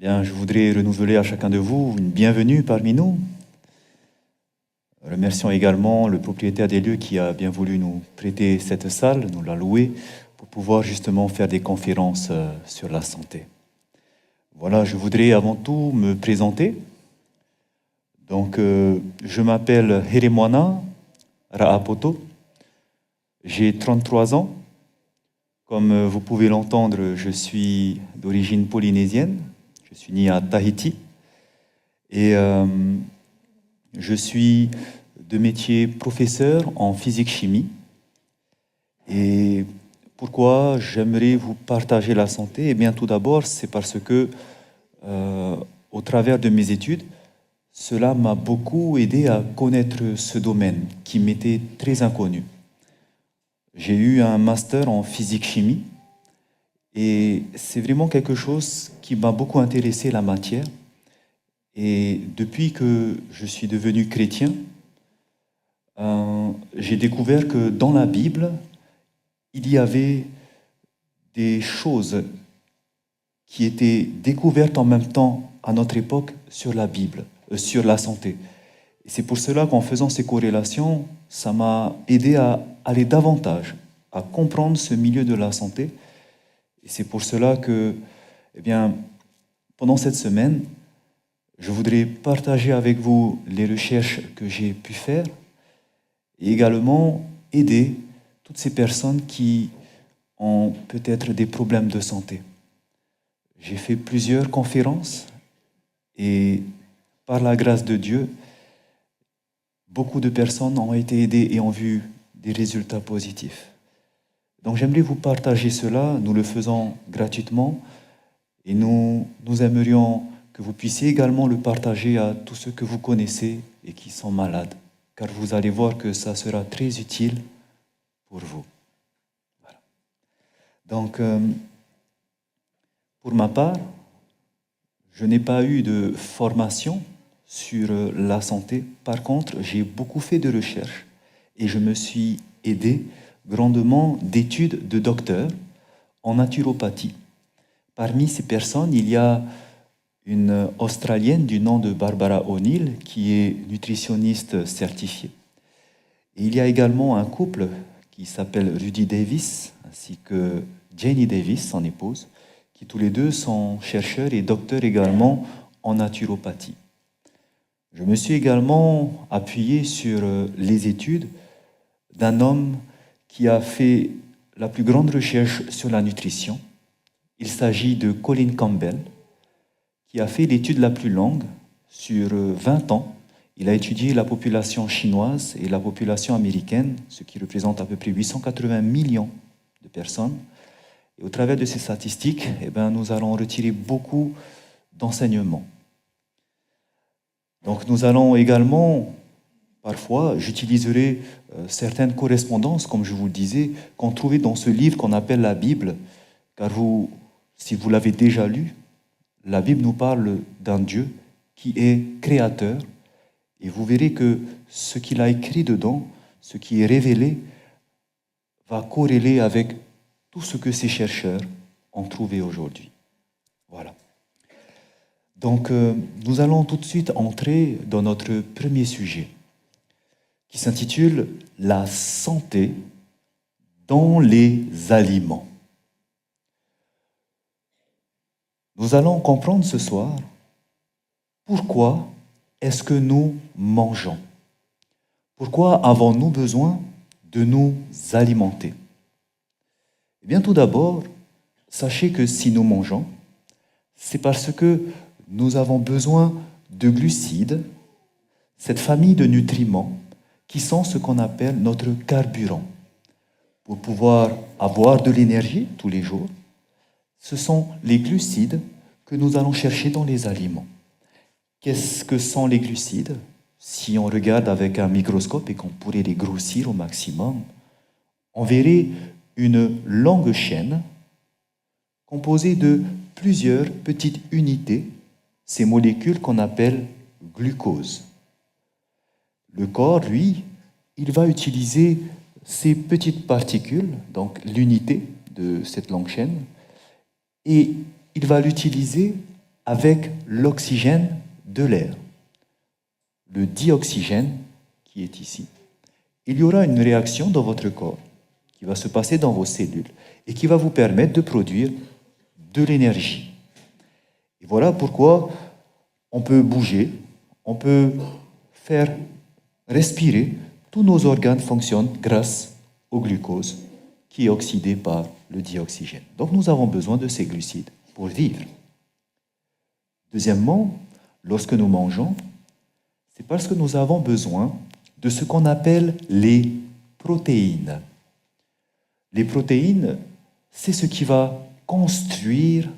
Bien, je voudrais renouveler à chacun de vous une bienvenue parmi nous. Remercions également le propriétaire des lieux qui a bien voulu nous prêter cette salle, nous l'a louée, pour pouvoir justement faire des conférences sur la santé. Voilà, je voudrais avant tout me présenter. Donc, je m'appelle Heremwana Raapoto, j'ai 33 ans. Comme vous pouvez l'entendre, je suis d'origine polynésienne. Je suis né à Tahiti et je suis de métier professeur en physique-chimie. Et pourquoi j'aimerais vous partager la santé? Eh bien, tout d'abord, c'est parce que, au travers de mes études, cela m'a beaucoup aidé à connaître ce domaine qui m'était très inconnu. J'ai eu un master en physique-chimie et c'est vraiment quelque chose qui m'a beaucoup intéressé, la matière. Et depuis que je suis devenu chrétien, j'ai découvert que dans la Bible, il y avait des choses qui étaient découvertes en même temps à notre époque sur la Bible, sur la santé. Et c'est pour cela qu'en faisant ces corrélations, ça m'a aidé à aller davantage, à comprendre ce milieu de la santé. Et c'est pour cela que, eh bien, pendant cette semaine, je voudrais partager avec vous les recherches que j'ai pu faire et également aider toutes ces personnes qui ont peut-être des problèmes de santé. J'ai fait plusieurs conférences et par la grâce de Dieu, beaucoup de personnes ont été aidées et ont vu des résultats positifs. Donc j'aimerais vous partager cela, nous le faisons gratuitement et nous aimerions que vous puissiez également le partager à tous ceux que vous connaissez et qui sont malades, car vous allez voir que ça sera très utile pour vous. Voilà. Donc, pour ma part, je n'ai pas eu de formation sur la santé. Par contre, j'ai beaucoup fait de recherches et je me suis aidé grandement d'études de docteurs en naturopathie. Parmi ces personnes, il y a une Australienne du nom de Barbara O'Neill qui est nutritionniste certifiée. Et il y a également un couple qui s'appelle Rudy Davis ainsi que Jenny Davis, son épouse, qui tous les deux sont chercheurs et docteurs également en naturopathie. Je me suis également appuyé sur les études d'un homme qui a fait la plus grande recherche sur la nutrition. Il s'agit de Colin Campbell, qui a fait l'étude la plus longue sur 20 ans. Il a étudié la population chinoise et la population américaine, ce qui représente à peu près 880 millions de personnes. Et au travers de ces statistiques, eh bien, nous allons retirer beaucoup d'enseignements. Donc nous allons également, parfois, j'utiliserai certaines correspondances, comme je vous le disais, qu'on trouvait dans ce livre qu'on appelle la Bible, car vous, si vous l'avez déjà lu, la Bible nous parle d'un Dieu qui est créateur, et vous verrez que ce qu'il a écrit dedans, ce qui est révélé, va corréler avec tout ce que ces chercheurs ont trouvé aujourd'hui. Voilà. Donc, nous allons tout de suite entrer dans notre premier sujet, qui s'intitule « La santé dans les aliments ». Nous allons comprendre ce soir pourquoi est-ce que nous mangeons. Pourquoi avons-nous besoin de nous alimenter? Eh bien, tout d'abord, sachez que si nous mangeons, c'est parce que nous avons besoin de glucides, cette famille de nutriments qui sont ce qu'on appelle notre carburant. Pour pouvoir avoir de l'énergie tous les jours, ce sont les glucides que nous allons chercher dans les aliments. Qu'est-ce que sont les glucides? Si on regarde avec un microscope et qu'on pourrait les grossir au maximum, on verrait une longue chaîne composée de plusieurs petites unités, ces molécules qu'on appelle glucose. Le corps, lui, il va utiliser ces petites particules, donc l'unité de cette longue chaîne, et il va l'utiliser avec l'oxygène de l'air, le dioxygène qui est ici. Il y aura une réaction dans votre corps qui va se passer dans vos cellules et qui va vous permettre de produire de l'énergie. Et voilà pourquoi on peut bouger, on peut faire respirer, tous nos organes fonctionnent grâce au glucose qui est oxydé par le dioxygène. Donc nous avons besoin de ces glucides pour vivre. Deuxièmement, lorsque nous mangeons, c'est parce que nous avons besoin de ce qu'on appelle les protéines. Les protéines, c'est ce qui va construire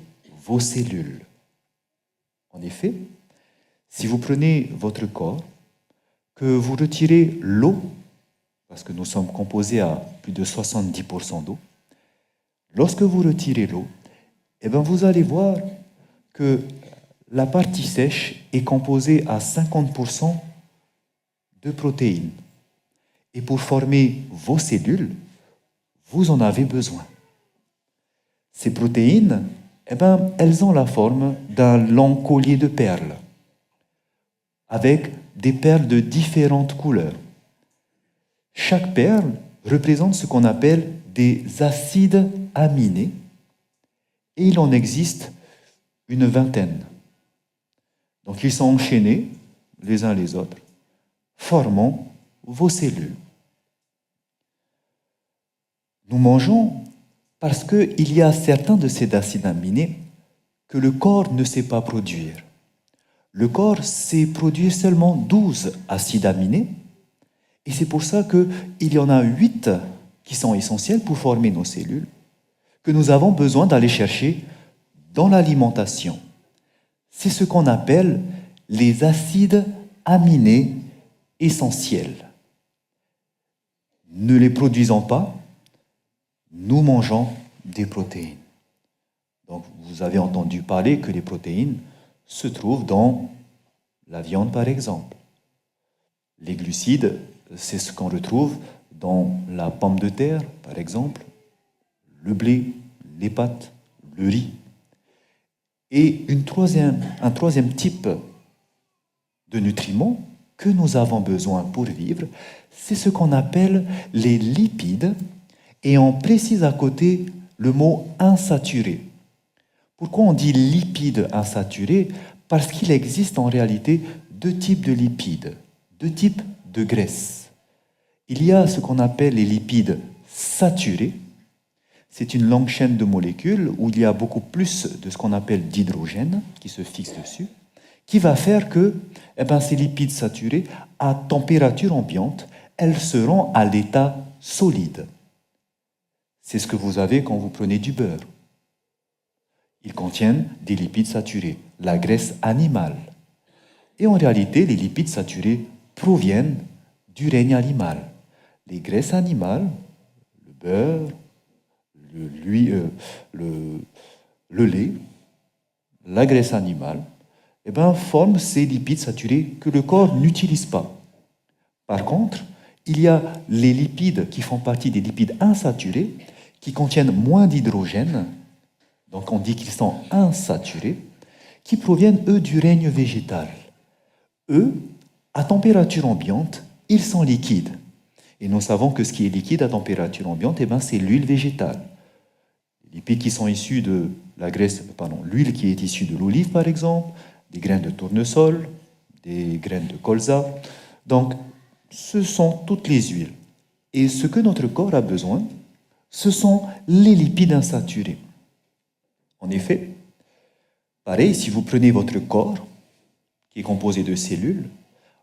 vos cellules. En effet, si vous prenez votre corps, que vous retirez l'eau, parce que nous sommes composés à plus de 70% d'eau, lorsque vous retirez l'eau, eh bien vous allez voir que la partie sèche est composée à 50% de protéines. Et pour former vos cellules, vous en avez besoin. Ces protéines, eh bien, elles ont la forme d'un long collier de perles, avec des perles de différentes couleurs. Chaque perle représente ce qu'on appelle des acides aminés, et il en existe une vingtaine. Donc ils sont enchaînés les uns les autres, formant vos cellules. Nous mangeons parce qu'il y a certains de ces acides aminés que le corps ne sait pas produire. Le corps sait produire seulement 12 acides aminés, et c'est pour ça qu'il y en a 8 qui sont essentiels pour former nos cellules, que nous avons besoin d'aller chercher dans l'alimentation. C'est ce qu'on appelle les acides aminés essentiels. Ne les produisant pas, nous mangeons des protéines. Donc, vous avez entendu parler que les protéines se trouvent dans la viande, par exemple. Les glucides, c'est ce qu'on retrouve dans la pomme de terre, par exemple, le blé, les pâtes, le riz. Et un troisième type de nutriments que nous avons besoin pour vivre, c'est ce qu'on appelle les lipides, et on précise à côté le mot insaturé. Pourquoi on dit lipides insaturés? Parce qu'il existe en réalité deux types de lipides, deux types de graisses. Il y a ce qu'on appelle les lipides saturés. C'est une longue chaîne de molécules où il y a beaucoup plus de ce qu'on appelle d'hydrogène qui se fixe dessus, qui va faire que ces lipides saturés, à température ambiante, elles seront à l'état solide. C'est ce que vous avez quand vous prenez du beurre. Ils contiennent des lipides saturés, la graisse animale. Et en réalité, les lipides saturés proviennent du règne animal. Les graisses animales, le beurre, le lait, la graisse animale, forment ces lipides saturés que le corps n'utilise pas. Par contre, il y a les lipides qui font partie des lipides insaturés, qui contiennent moins d'hydrogène, donc on dit qu'ils sont insaturés, qui proviennent, eux, du règne végétal. Eux, à température ambiante, ils sont liquides. Et nous savons que ce qui est liquide à température ambiante, c'est l'huile végétale. Les lipides qui sont issus de l'huile qui est issue de l'olive, par exemple, des graines de tournesol, des graines de colza. Donc, ce sont toutes les huiles. Et ce que notre corps a besoin, ce sont les lipides insaturés. En effet, pareil, si vous prenez votre corps, qui est composé de cellules,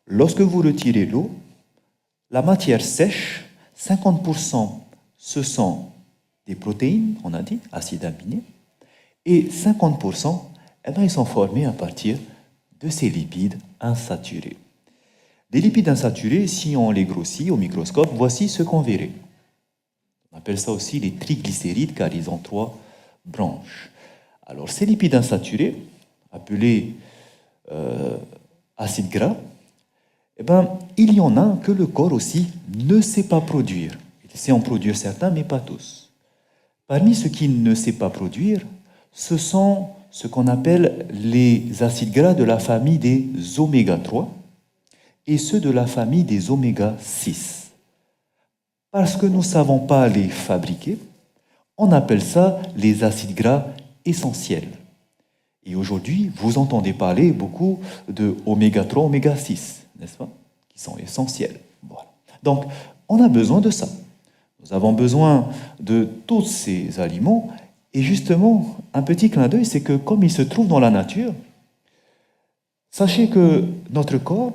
lorsque vous retirez l'eau, la matière sèche, 50%, ce sont des protéines, on a dit, acides aminés, et 50%, ils sont formés à partir de ces lipides insaturés. Les lipides insaturés, si on les grossit au microscope, voici ce qu'on verrait. On appelle ça aussi les triglycérides, car ils ont 3 branches. Alors, ces lipides insaturés, appelés acides gras, il y en a que le corps aussi ne sait pas produire. Il sait en produire certains, mais pas tous. Parmi ceux qu'il ne sait pas produire, ce sont ce qu'on appelle les acides gras de la famille des oméga 3 et ceux de la famille des oméga 6. Parce que nous ne savons pas les fabriquer, on appelle ça les acides gras essentiels. Et aujourd'hui, vous entendez parler beaucoup de oméga 3, oméga 6, n'est-ce pas? Qui sont essentiels. Voilà. Donc, on a besoin de ça. Nous avons besoin de tous ces aliments. Et justement, un petit clin d'œil, c'est que comme ils se trouvent dans la nature, sachez que notre corps,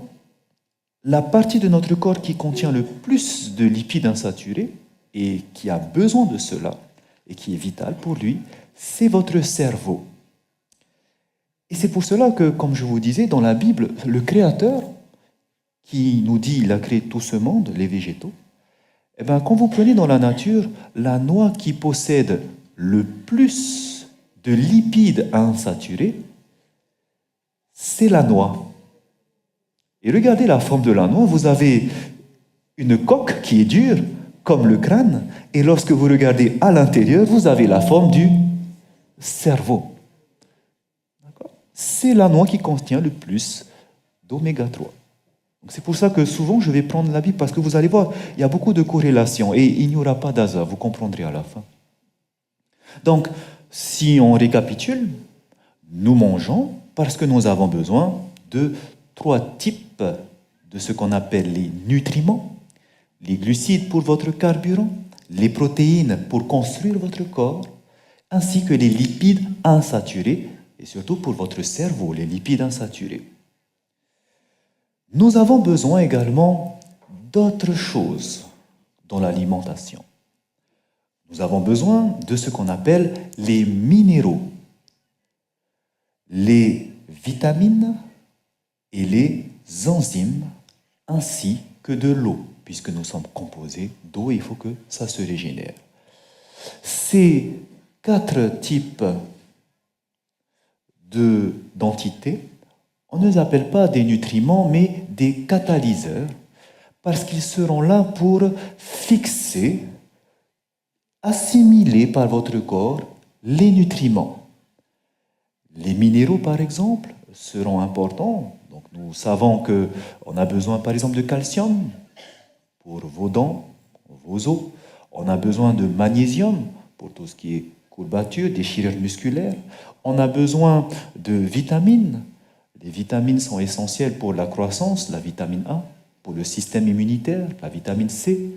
la partie de notre corps qui contient le plus de lipides insaturés et qui a besoin de cela et qui est vital pour lui, c'est votre cerveau. Et c'est pour cela que, comme je vous disais, dans la Bible, le Créateur, qui nous dit qu'il a créé tout ce monde, les végétaux, eh bien, quand vous prenez dans la nature, la noix qui possède le plus de lipides insaturés, c'est la noix. Et regardez la forme de la noix, vous avez une coque qui est dure, comme le crâne, et lorsque vous regardez à l'intérieur, vous avez la forme du cerveau. C'est la noix qui contient le plus d'oméga 3. C'est pour ça que souvent je vais prendre la Bible, parce que vous allez voir, il y a beaucoup de corrélations et il n'y aura pas d'hasard, vous comprendrez à la fin. Donc, si on récapitule, nous mangeons parce que nous avons besoin de 3 types de ce qu'on appelle les nutriments, les glucides pour votre carburant, les protéines pour construire votre corps, ainsi que les lipides insaturés, et surtout pour votre cerveau, les lipides insaturés. Nous avons besoin également d'autres choses dans l'alimentation. Nous avons besoin de ce qu'on appelle les minéraux, les vitamines et les enzymes, ainsi que de l'eau, puisque nous sommes composés d'eau, il faut que ça se régénère. Ces 4 types d'entités, on ne les appelle pas des nutriments, mais des catalyseurs, parce qu'ils seront là pour fixer, assimiler par votre corps les nutriments. Les minéraux, par exemple, seront importants. Donc, nous savons qu'on a besoin, par exemple, de calcium pour vos dents, vos os. On a besoin de magnésium pour tout ce qui est courbature, déchirure musculaire. On a besoin de vitamines. Les vitamines sont essentielles pour la croissance, la vitamine A, pour le système immunitaire, la vitamine C.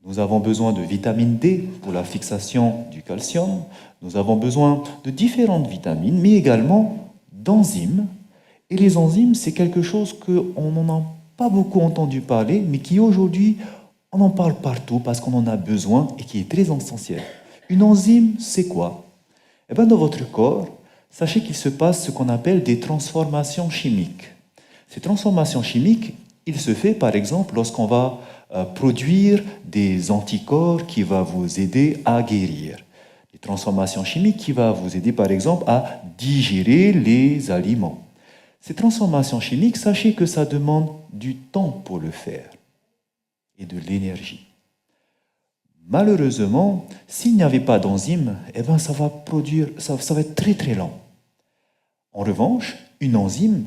Nous avons besoin de vitamine D pour la fixation du calcium. Nous avons besoin de différentes vitamines, mais également d'enzymes. Et les enzymes, c'est quelque chose qu'on n'en a pas beaucoup entendu parler, mais qui aujourd'hui, on en parle partout parce qu'on en a besoin et qui est très essentiel. Une enzyme, c'est quoi? Eh bien, dans votre corps, sachez qu'il se passe ce qu'on appelle des transformations chimiques. Ces transformations chimiques, il se fait par exemple lorsqu'on va produire des anticorps qui vont vous aider à guérir. Des transformations chimiques qui vont vous aider par exemple à digérer les aliments. Ces transformations chimiques, sachez que ça demande du temps pour le faire et de l'énergie. Malheureusement, s'il n'y avait pas d'enzyme, eh ben ça va être très très lent. En revanche, une enzyme,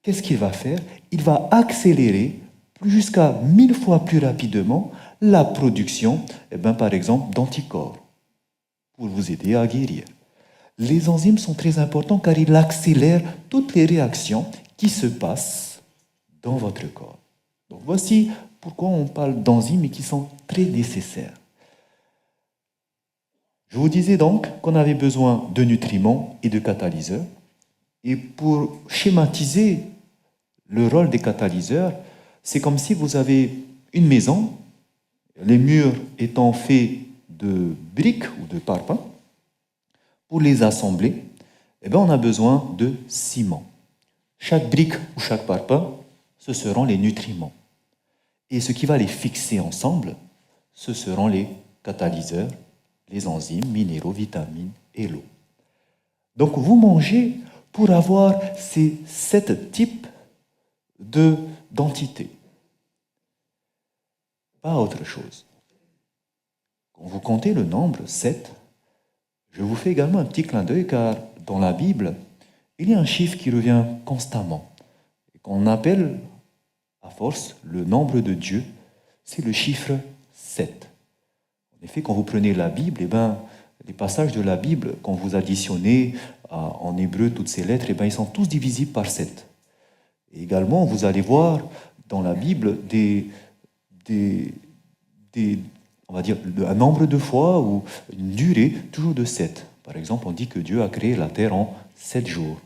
qu'est-ce qu'il va faire? Il va accélérer jusqu'à 1000 fois plus rapidement la production, par exemple, d'anticorps pour vous aider à guérir. Les enzymes sont très importants car ils accélèrent toutes les réactions qui se passent dans votre corps. Donc voici pourquoi on parle d'enzymes et qui sont très nécessaires. Je vous disais donc qu'on avait besoin de nutriments et de catalyseurs. Et pour schématiser le rôle des catalyseurs, c'est comme si vous avez une maison, les murs étant faits de briques ou de parpaings. Pour les assembler, on a besoin de ciment. Chaque brique ou chaque parpaing, ce seront les nutriments. Et ce qui va les fixer ensemble, ce seront les catalyseurs, les enzymes, minéraux, vitamines et l'eau. Donc vous mangez pour avoir ces 7 types d'entités. Pas autre chose. Quand vous comptez le nombre 7, Je vous fais également un petit clin d'œil car dans la Bible, il y a un chiffre qui revient constamment et qu'on appelle à force le nombre de Dieu, c'est le chiffre 7. En effet, quand vous prenez la Bible, les passages de la Bible, quand vous additionnez en hébreu toutes ces lettres, ils sont tous divisibles par 7. Et également, vous allez voir dans la Bible on va dire, un nombre de fois ou une durée toujours de 7. Par exemple, on dit que Dieu a créé la terre en 7 jours.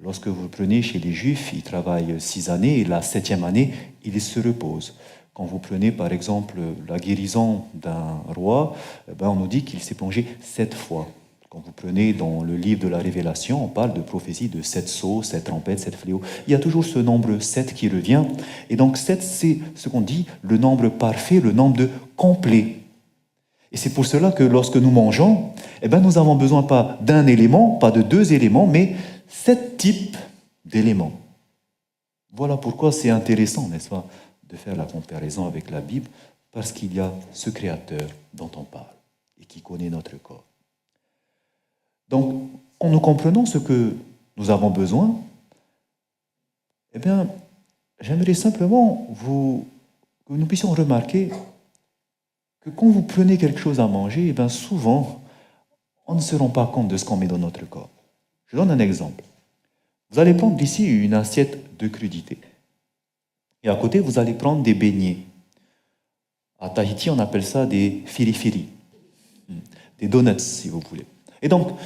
Lorsque vous prenez chez les Juifs, ils travaillent 6 années et la 7e année, ils se reposent. Quand vous prenez par exemple la guérison d'un roi, on nous dit qu'il s'est plongé 7 fois. Quand vous prenez dans le livre de la Révélation, on parle de prophétie de 7 sceaux, 7 trompettes, 7 fléaux. Il y a toujours ce nombre 7 qui revient. Et donc 7, c'est ce qu'on dit le nombre parfait, le nombre de complet. Et c'est pour cela que lorsque nous mangeons, nous avons besoin pas d'un élément, pas de 2 éléments, mais 7 types d'éléments. Voilà pourquoi c'est intéressant, n'est-ce pas, de faire la comparaison avec la Bible, parce qu'il y a ce Créateur dont on parle et qui connaît notre corps. Donc, en nous comprenant ce que nous avons besoin, j'aimerais simplement que nous puissions remarquer que quand vous prenez quelque chose à manger, souvent, on ne se rend pas compte de ce qu'on met dans notre corps. Je donne un exemple. Vous allez prendre ici une assiette de crudités. Et à côté, vous allez prendre des beignets. À Tahiti, on appelle ça des firifiri, des donuts, si vous voulez. Et donc,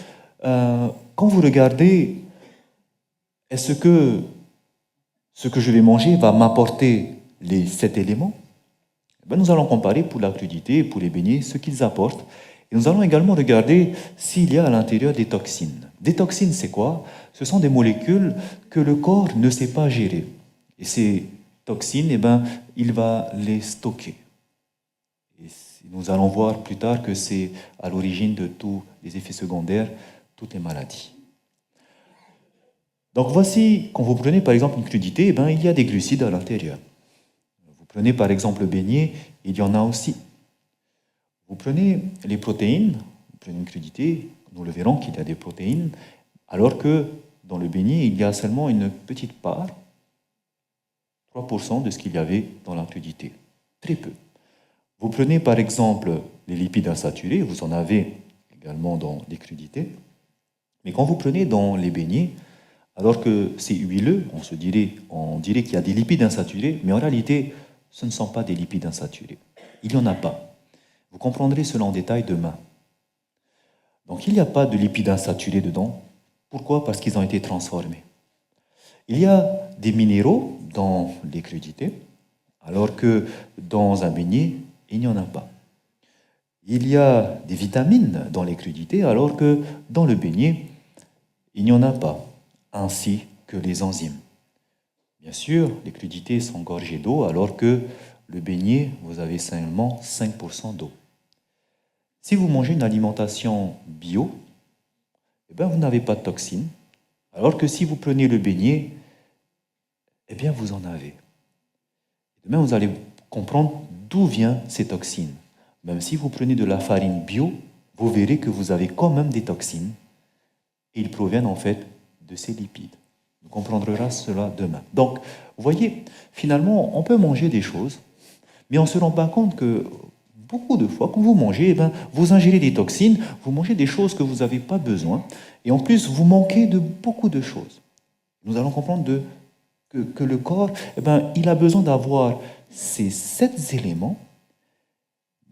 quand vous regardez, est-ce que ce que je vais manger va m'apporter les 7 éléments? Nous allons comparer pour la crudité et pour les beignets ce qu'ils apportent. Et nous allons également regarder s'il y a à l'intérieur des toxines. Des toxines, c'est quoi? Ce sont des molécules que le corps ne sait pas gérer. Et ces toxines, il va les stocker. Et nous allons voir plus tard que c'est à l'origine de tous les effets secondaires, toutes les maladies. Donc voici, quand vous prenez par exemple une crudité, il y a des glucides à l'intérieur. Vous prenez par exemple le beignet, il y en a aussi. Vous prenez les protéines, vous prenez une crudité, nous le verrons qu'il y a des protéines, alors que dans le beignet, il y a seulement une petite part, 3% de ce qu'il y avait dans la crudité. Très peu. Vous prenez par exemple les lipides insaturés, vous en avez également dans les crudités, mais quand vous prenez dans les beignets, alors que c'est huileux, on dirait qu'il y a des lipides insaturés, mais en réalité, ce ne sont pas des lipides insaturés. Il n'y en a pas. Vous comprendrez cela en détail demain. Donc il n'y a pas de lipides insaturés dedans. Pourquoi? Parce qu'ils ont été transformés. Il y a des minéraux dans les crudités, alors que dans un beignet, il n'y en a pas. Il y a des vitamines dans les crudités, alors que dans le beignet, il n'y en a pas, ainsi que les enzymes. Bien sûr, les crudités sont gorgées d'eau, alors que le beignet, vous avez seulement 5% d'eau. Si vous mangez une alimentation bio, vous n'avez pas de toxines, alors que si vous prenez le beignet, vous en avez. Demain, vous allez comprendre d'où viennent ces toxines. Même si vous prenez de la farine bio, vous verrez que vous avez quand même des toxines. Et ils proviennent en fait de ces lipides. On comprendra cela demain. Donc, vous voyez, finalement, on peut manger des choses, mais on ne se rend pas compte que beaucoup de fois, quand vous mangez, vous ingérez des toxines, vous mangez des choses que vous n'avez pas besoin, et en plus, vous manquez de beaucoup de choses. Nous allons comprendre que le corps, il a besoin d'avoir ces 7 éléments,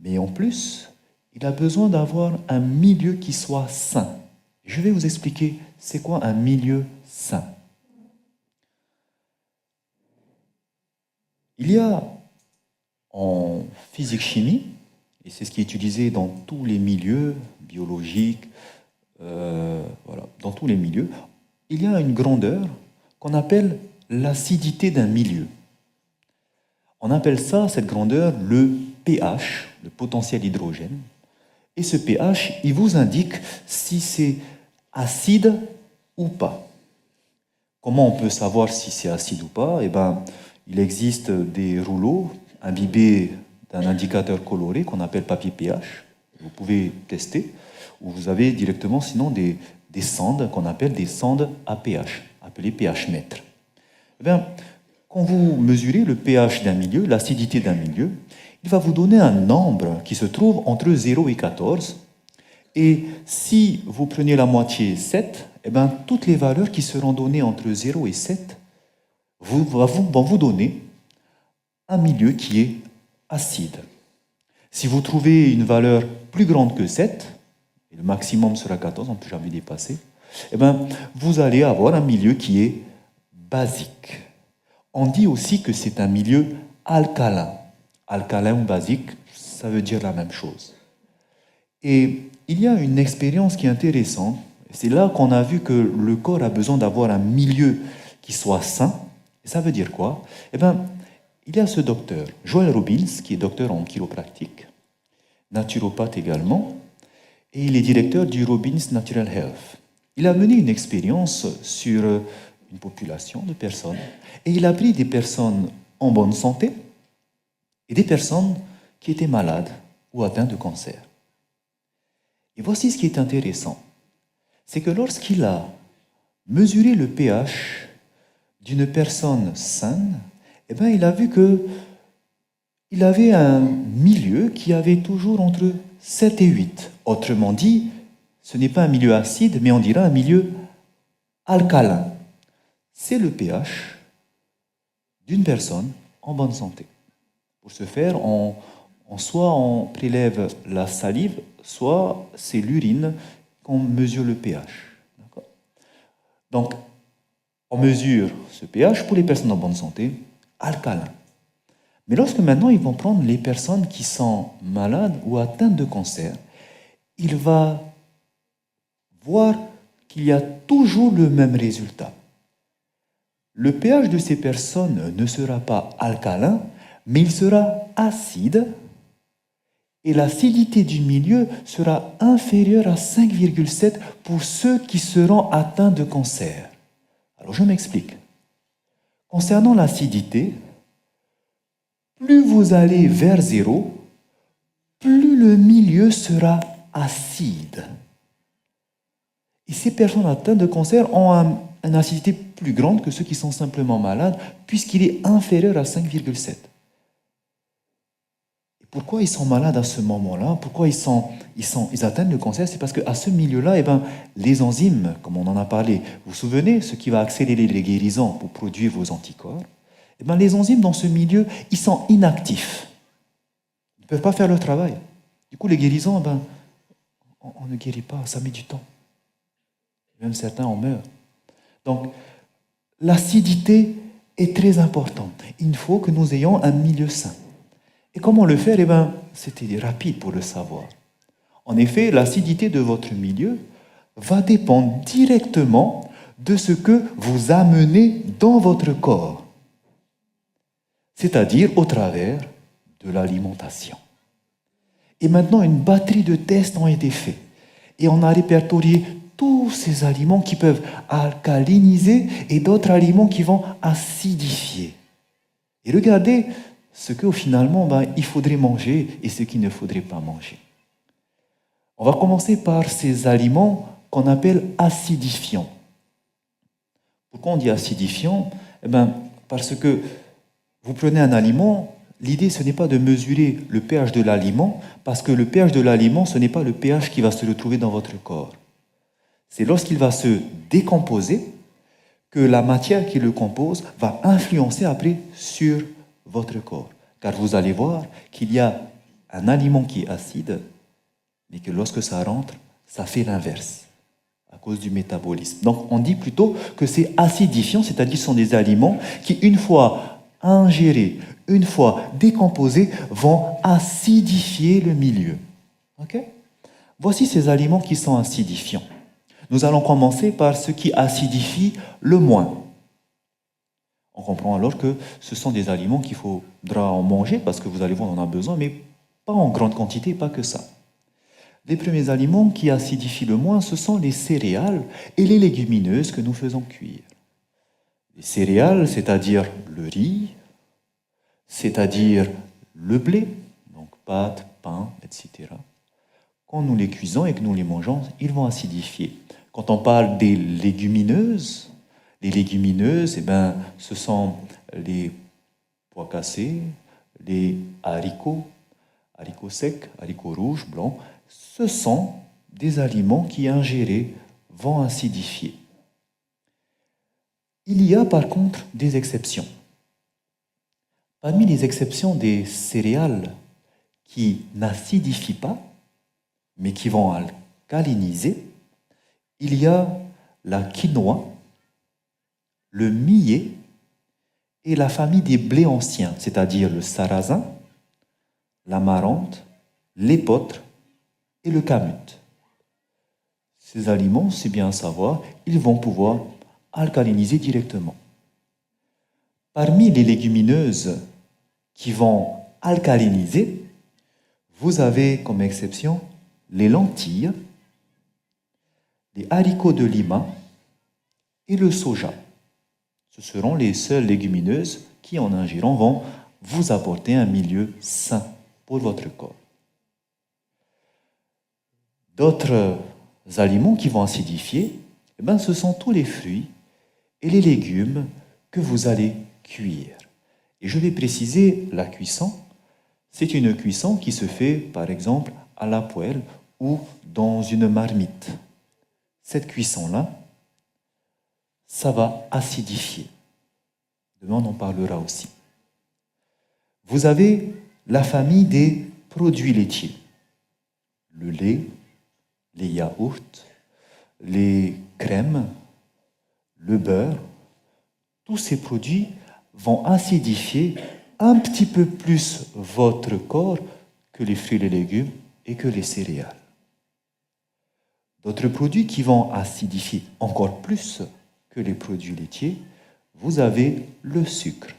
mais en plus, il a besoin d'avoir un milieu qui soit sain. Je vais vous expliquer c'est quoi un milieu sain. Il y a en physique-chimie, et c'est ce qui est utilisé dans tous les milieux biologiques, dans tous les milieux, il y a une grandeur qu'on appelle l'acidité d'un milieu. On appelle ça, cette grandeur, le pH, le potentiel hydrogène. Et ce pH, il vous indique si c'est acide ou pas. Comment on peut savoir si c'est acide ou pas? Il existe des rouleaux imbibés d'un indicateur coloré qu'on appelle papier pH. Vous pouvez tester. Ou vous avez directement sinon des sondes qu'on appelle des sondes à pH, appelées pH-mètres. Eh bien, quand vous mesurez le pH d'un milieu, l'acidité d'un milieu, il va vous donner un nombre qui se trouve entre 0 et 14. Et si vous prenez la moitié 7, eh bien, toutes les valeurs qui seront données entre 0 et 7 vont vous donner un milieu qui est acide. Si vous trouvez une valeur plus grande que 7, et le maximum sera 14, on ne peut jamais dépasser, eh bien, vous allez avoir un milieu qui est basique. On dit aussi que c'est un milieu alcalin. Alcalin ou basique, ça veut dire la même chose. Et il y a une expérience qui est intéressante. C'est là qu'on a vu que le corps a besoin d'avoir un milieu qui soit sain. Et ça veut dire quoi? Eh bien, il y a ce docteur, Joel Robbins, qui est docteur en chiropractique, naturopathe également, et il est directeur du Robbins Natural Health. Il a mené une expérience sur une population de personnes, et il a pris des personnes en bonne santé et des personnes qui étaient malades ou atteintes de cancer. Et voici ce qui est intéressant, c'est que lorsqu'il a mesuré le pH d'une personne saine, eh bien, il a vu qu'il avait un milieu qui avait toujours entre 7 et 8. Autrement dit, ce n'est pas un milieu acide, mais on dirait un milieu alcalin. C'est le pH d'une personne en bonne santé. Pour ce faire, soit on prélève la salive, soit c'est l'urine qu'on mesure le pH. D'accord? Donc, on mesure ce pH pour les personnes en bonne santé, alcalin. Mais lorsque maintenant ils vont prendre les personnes qui sont malades ou atteintes de cancer, il va voir qu'il y a toujours le même résultat. Le pH de ces personnes ne sera pas alcalin, mais il sera acide, et l'acidité du milieu sera inférieure à 5,7 pour ceux qui seront atteints de cancer. Alors je m'explique. Concernant l'acidité, plus vous allez vers 0, plus le milieu sera acide. Et ces personnes atteintes de cancer ont une acidité plus grande que ceux qui sont simplement malades, puisqu'il est inférieur à 5,7. Et pourquoi ils sont malades à ce moment-là? Pourquoi ils atteignent le cancer? C'est parce qu'à ce milieu-là, eh ben, les enzymes, comme on en a parlé, vous vous souvenez, ce qui va accélérer les guérisons pour produire vos anticorps, eh ben, les enzymes dans ce milieu, ils sont inactifs. Ils ne peuvent pas faire leur travail. Du coup, les guérisons, eh ben, on ne guérit pas, ça met du temps. Même certains en meurent. Donc, l'acidité est très importante. Il faut que nous ayons un milieu sain. Et comment le faire? Eh bien, c'était rapide pour le savoir. En effet, l'acidité de votre milieu va dépendre directement de ce que vous amenez dans votre corps, c'est-à-dire au travers de l'alimentation. Et maintenant, une batterie de tests ont été faits. Et on a répertorié tous ces aliments qui peuvent alcaliniser et d'autres aliments qui vont acidifier. Et regardez ce que finalement il faudrait manger et ce qu'il ne faudrait pas manger. On va commencer par ces aliments qu'on appelle acidifiants. Pourquoi on dit acidifiant? Parce que vous prenez un aliment, l'idée ce n'est pas de mesurer le pH de l'aliment, parce que le pH de l'aliment, ce n'est pas le pH qui va se retrouver dans votre corps. C'est lorsqu'il va se décomposer que la matière qui le compose va influencer après sur votre corps. Car vous allez voir qu'il y a un aliment qui est acide, mais que lorsque ça rentre, ça fait l'inverse, à cause du métabolisme. Donc on dit plutôt que c'est acidifiant, c'est-à-dire ce sont des aliments qui, une fois ingérés, une fois décomposés, vont acidifier le milieu. Okay? Voici ces aliments qui sont acidifiants. Nous allons commencer par ce qui acidifie le moins. On comprend alors que ce sont des aliments qu'il faudra en manger parce que vous allez voir, on en a besoin, mais pas en grande quantité, pas que ça. Les premiers aliments qui acidifient le moins, ce sont les céréales et les légumineuses que nous faisons cuire. Les céréales, c'est-à-dire le riz, c'est-à-dire le blé, donc pâtes, pain, etc., quand nous les cuisons et que nous les mangeons, ils vont acidifier. Quand on parle des légumineuses, les légumineuses, ce sont les pois cassés, les haricots, haricots secs, haricots rouges, blancs. Ce sont des aliments qui, ingérés, vont acidifier. Il y a par contre des exceptions. Parmi les exceptions des céréales qui n'acidifient pas, mais qui vont alcaliniser, il y a la quinoa, le millet et la famille des blés anciens, c'est-à-dire le sarrasin, l'amarante, l'épeautre et le kamut. Ces aliments, c'est bien à savoir, ils vont pouvoir alcaliniser directement. Parmi les légumineuses qui vont alcaliniser, vous avez comme exception les lentilles, les haricots de Lima et le soja. Ce seront les seules légumineuses qui, en ingérant, vont vous apporter un milieu sain pour votre corps. D'autres aliments qui vont acidifier, ce sont tous les fruits et les légumes que vous allez cuire. Et je vais préciser la cuisson. C'est une cuisson qui se fait, par exemple, à la poêle ou dans une marmite. Cette cuisson-là, ça va acidifier. Demain, on en parlera aussi. Vous avez la famille des produits laitiers. Le lait, les yaourts, les crèmes, le beurre. Tous ces produits vont acidifier un petit peu plus votre corps que les fruits et les légumes et que les céréales. D'autres produits qui vont acidifier encore plus que les produits laitiers, vous avez le sucre.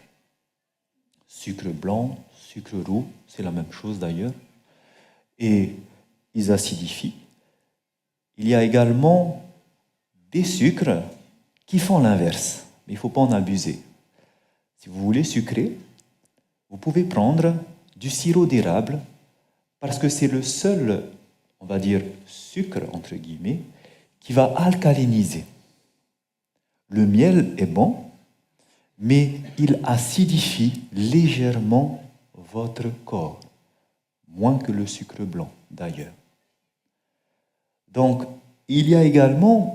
Sucre blanc, sucre roux, c'est la même chose d'ailleurs. Et ils acidifient. Il y a également des sucres qui font l'inverse. Mais il ne faut pas en abuser. Si vous voulez sucrer, vous pouvez prendre du sirop d'érable parce que c'est le seul, on va dire, sucre, entre guillemets, qui va alcaliniser. Le miel est bon, mais il acidifie légèrement votre corps, moins que le sucre blanc d'ailleurs. Donc, il y a également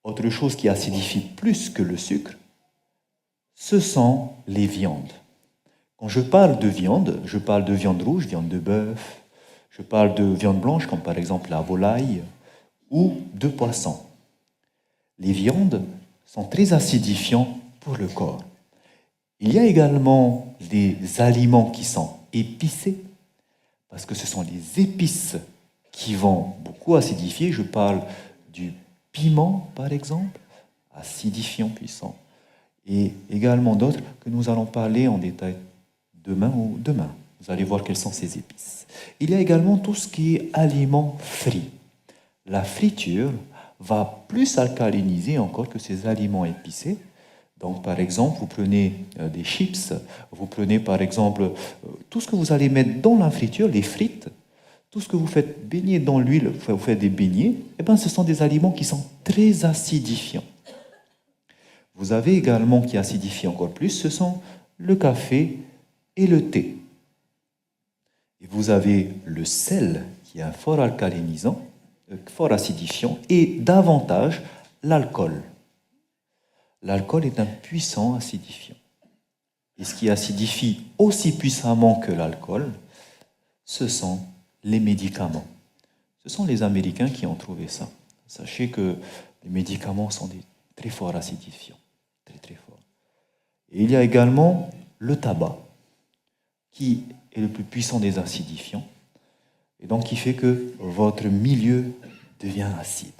autre chose qui acidifie plus que le sucre, ce sont les viandes. Quand je parle de viande rouge, viande de bœuf, je parle de viande blanche, comme par exemple la volaille, ou de poisson. Les viandes sont très acidifiants pour le corps. Il y a également des aliments qui sont épicés, parce que ce sont les épices qui vont beaucoup acidifier. Je parle du piment, par exemple, acidifiant puissant, et également d'autres que nous allons parler en détail demain. Vous allez voir quelles sont ces épices. Il y a également tout ce qui est aliments frits. La friture va plus alcaliniser encore que ces aliments épicés. Donc, par exemple, vous prenez des chips, vous prenez par exemple tout ce que vous allez mettre dans la friture, les frites, tout ce que vous faites baigner dans l'huile, vous faites des beignets, ce sont des aliments qui sont très acidifiants. Vous avez également qui acidifient encore plus, ce sont le café et le thé. Et vous avez le sel qui est un fort alcalinisant, fort acidifiant, et davantage l'alcool. L'alcool est un puissant acidifiant. Et ce qui acidifie aussi puissamment que l'alcool, ce sont les médicaments. Ce sont les Américains qui ont trouvé ça. Sachez que les médicaments sont des très forts acidifiants. Très très forts. Et il y a également le tabac, qui est le plus puissant des acidifiants, et donc qui fait que votre milieu devient acide.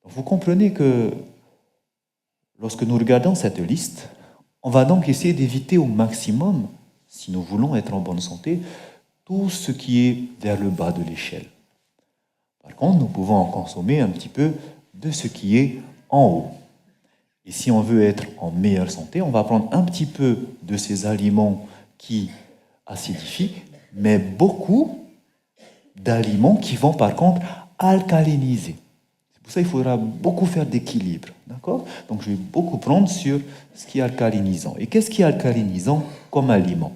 Donc vous comprenez que lorsque nous regardons cette liste, on va donc essayer d'éviter au maximum, si nous voulons être en bonne santé, tout ce qui est vers le bas de l'échelle. Par contre, nous pouvons en consommer un petit peu de ce qui est en haut. Et si on veut être en meilleure santé, on va prendre un petit peu de ces aliments qui acidifient, mais beaucoup d'aliments qui vont par contre alcaliniser. C'est pour ça qu'il faudra beaucoup faire d'équilibre. D'accord? Donc je vais beaucoup prendre sur ce qui est alcalinisant. Et qu'est-ce qui est alcalinisant comme aliment?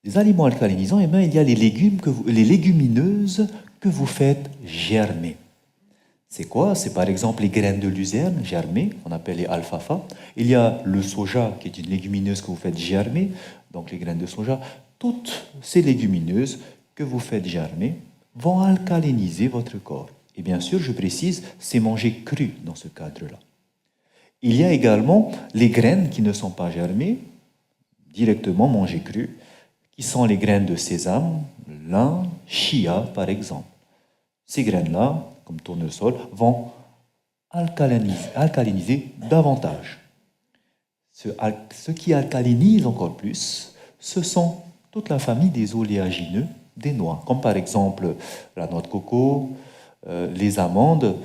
Les aliments alcalinisants, eh bien, il y a les légumineuses que vous faites germer. C'est quoi? C'est par exemple les graines de luzerne germées, on appelle les alfalfa. Il y a le soja, qui est une légumineuse que vous faites germer, donc les graines de soja. Toutes ces légumineuses que vous faites germer vont alcaliniser votre corps. Et bien sûr, je précise, c'est manger cru dans ce cadre-là. Il y a également les graines qui ne sont pas germées, directement mangées crues, qui sont les graines de sésame, lin, chia par exemple. Ces graines-là, comme tournesol, vont alcaliniser davantage. Ce qui alcalinise encore plus, ce sont toute la famille des oléagineux, des noix, comme par exemple la noix de coco, les amandes.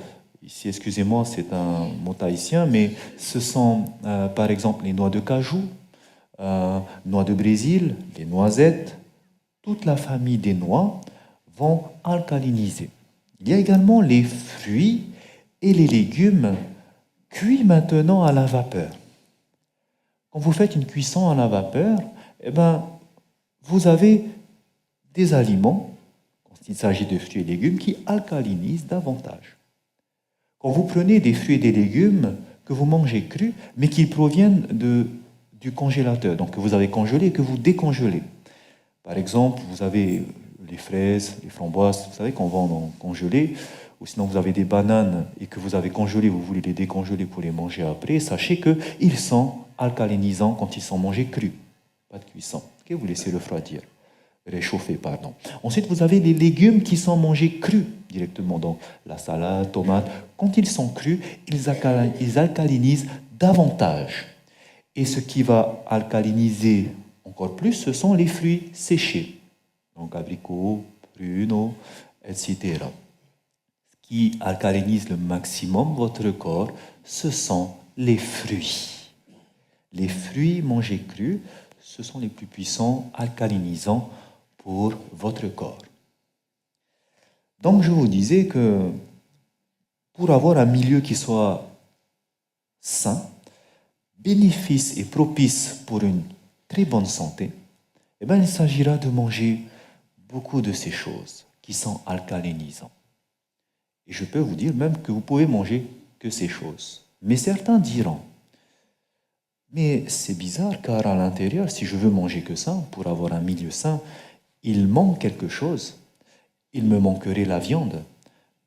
Ici, excusez-moi, c'est un mot tahitien, mais ce sont par exemple les noix de cajou, noix de Brésil, les noisettes. Toute la famille des noix vont alcaliniser. Il y a également les fruits et les légumes cuits maintenant à la vapeur. Quand vous faites une cuisson à la vapeur, eh ben, vous avez des aliments, quand il s'agit de fruits et légumes, qui alcalinisent davantage. Quand vous prenez des fruits et des légumes que vous mangez crus, mais qui proviennent du congélateur, donc que vous avez congelé et que vous décongelez. Par exemple, vous avez les fraises, les framboises, vous savez qu'on vend en congelé, ou sinon vous avez des bananes et que vous avez congelé, vous voulez les décongeler pour les manger après, sachez qu'ils sont alcalinisants quand ils sont mangés crus, pas de cuisson. Okay, vous laissez refroidir, réchauffer, pardon. Ensuite, vous avez les légumes qui sont mangés crus directement, donc la salade, tomate. Quand ils sont crus, ils alcalinisent davantage. Et ce qui va alcaliniser encore plus, ce sont les fruits séchés. Donc abricots, pruneaux, etc. Ce qui alcalinise le maximum votre corps, ce sont les fruits. Les fruits mangés crus, ce sont les plus puissants alcalinisants pour votre corps. Donc je vous disais que pour avoir un milieu qui soit sain, bénéfice et propice pour une très bonne santé, eh bien, il s'agira de manger beaucoup de ces choses qui sont alcalinisants. Et je peux vous dire même que vous pouvez manger que ces choses. Mais certains diront, mais c'est bizarre car à l'intérieur, si je veux manger que ça, pour avoir un milieu sain, il manque quelque chose. Il me manquerait la viande.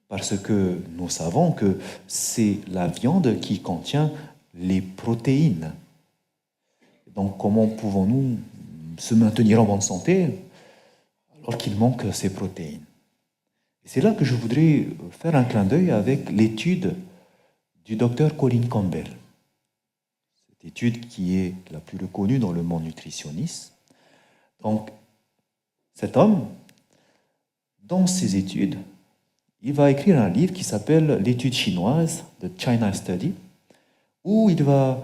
Parce que nous savons que c'est la viande qui contient les protéines. Donc comment pouvons-nous se maintenir en bonne santé alors qu'il manque ces protéines? Et c'est là que je voudrais faire un clin d'œil avec l'étude du docteur Colin Campbell. Cette étude qui est la plus reconnue dans le monde nutritionniste. Donc, cet homme, dans ses études, il va écrire un livre qui s'appelle l'étude chinoise, The China Study, où il va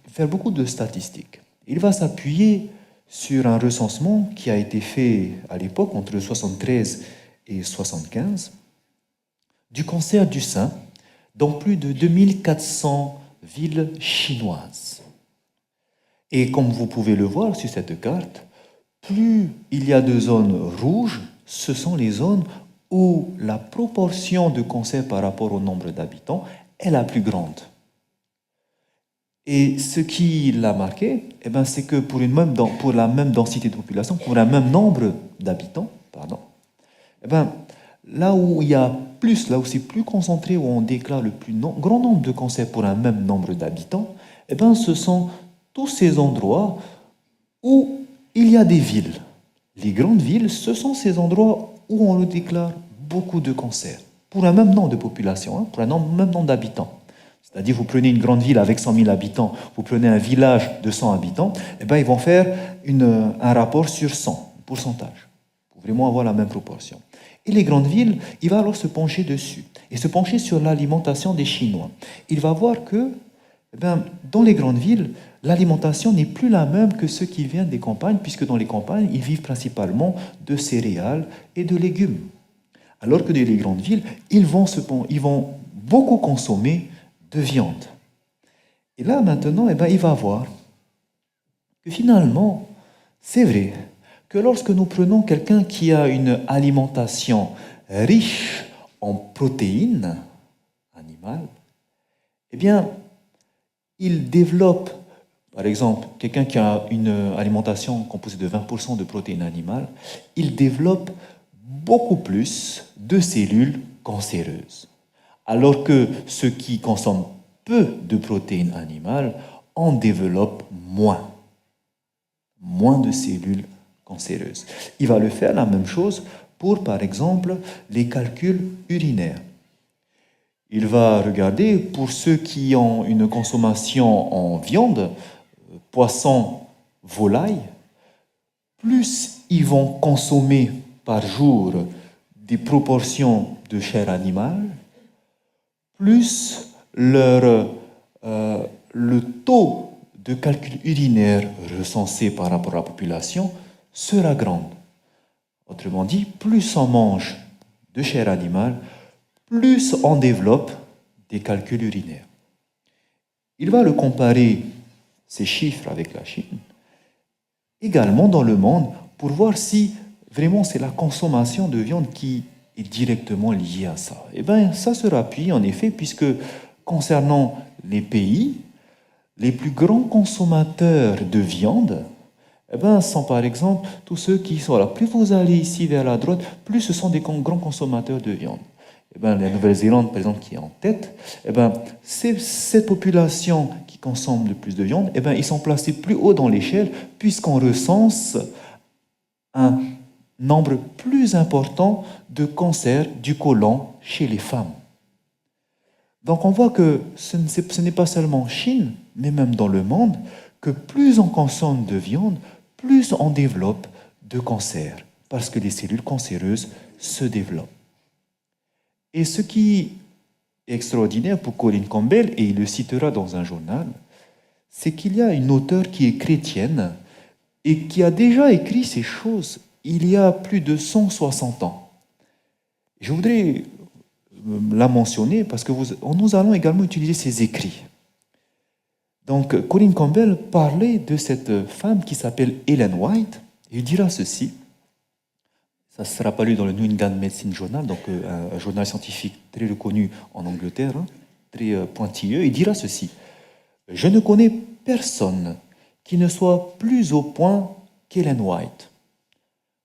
faire beaucoup de statistiques. Il va s'appuyer sur un recensement qui a été fait à l'époque, entre 73 et 75, du cancer du sein dans plus de 2400 villes chinoises. Et comme vous pouvez le voir sur cette carte, plus il y a de zones rouges, ce sont les zones où la proportion de cancers par rapport au nombre d'habitants est la plus grande. Et ce qui l'a marqué, eh ben, c'est que pour la même densité de population, pour un même nombre d'habitants, eh ben, là où il y a plus, là où c'est plus concentré, où on déclare le plus grand nombre de cancers pour un même nombre d'habitants, eh ben, ce sont tous ces endroits où il y a des villes. Les grandes villes, ce sont ces endroits où on déclare beaucoup de cancers, pour un même nombre de population, pour un même nombre d'habitants. C'est-à-dire, vous prenez une grande ville avec 100 000 habitants, vous prenez un village de 100 habitants, eh ben, ils vont faire un rapport sur 100, pourcentage, pour vraiment avoir la même proportion. Et les grandes villes, il va alors se pencher dessus, et se pencher sur l'alimentation des Chinois. Il va voir que Eh bien, dans les grandes villes, l'alimentation n'est plus la même que ceux qui viennent des campagnes, puisque dans les campagnes, ils vivent principalement de céréales et de légumes. Alors que dans les grandes villes, ils vont beaucoup consommer de viande. Et là, maintenant, eh bien, il va voir que finalement, c'est vrai que lorsque nous prenons quelqu'un qui a une alimentation riche en protéines animales, eh bien, il développe, par exemple, quelqu'un qui a une alimentation composée de 20% de protéines animales, il développe beaucoup plus de cellules cancéreuses. Alors que ceux qui consomment peu de protéines animales en développent moins de cellules cancéreuses. Il va le faire la même chose pour, par exemple, les calculs urinaires. Il va regarder pour ceux qui ont une consommation en viande, poisson, volaille, plus ils vont consommer par jour des proportions de chair animale, plus le taux de calcul urinaire recensé par rapport à la population sera grand. Autrement dit, plus on mange de chair animale, plus on développe des calculs urinaires. Il va le comparer, ces chiffres, avec la Chine, également dans le monde, pour voir si vraiment c'est la consommation de viande qui est directement liée à ça. Eh bien, ça se rappuie en effet, puisque concernant les pays, les plus grands consommateurs de viande, eh ben, sont par exemple tous ceux qui sont là. Plus vous allez ici vers la droite, plus ce sont des grands consommateurs de viande. Eh ben, la Nouvelle-Zélande, par exemple, qui est en tête, eh ben, cette population qui consomme le plus de viande, eh ben, ils sont placés plus haut dans l'échelle, puisqu'on recense un nombre plus important de cancers du côlon chez les femmes. Donc on voit que ce n'est pas seulement en Chine, mais même dans le monde, que plus on consomme de viande, plus on développe de cancers, parce que les cellules cancéreuses se développent. Et ce qui est extraordinaire pour Colin Campbell, et il le citera dans un journal, c'est qu'il y a une auteure qui est chrétienne et qui a déjà écrit ces choses il y a plus de 160 ans. Je voudrais la mentionner parce que nous allons également utiliser ses écrits. Donc, Colin Campbell parlait de cette femme qui s'appelle Ellen White. Il dira ceci. Ça ne sera pas lu dans le New England Medicine Journal, donc un journal scientifique très reconnu en Angleterre, très pointilleux. Il dira ceci. Je ne connais personne qui ne soit plus au point qu'Ellen White.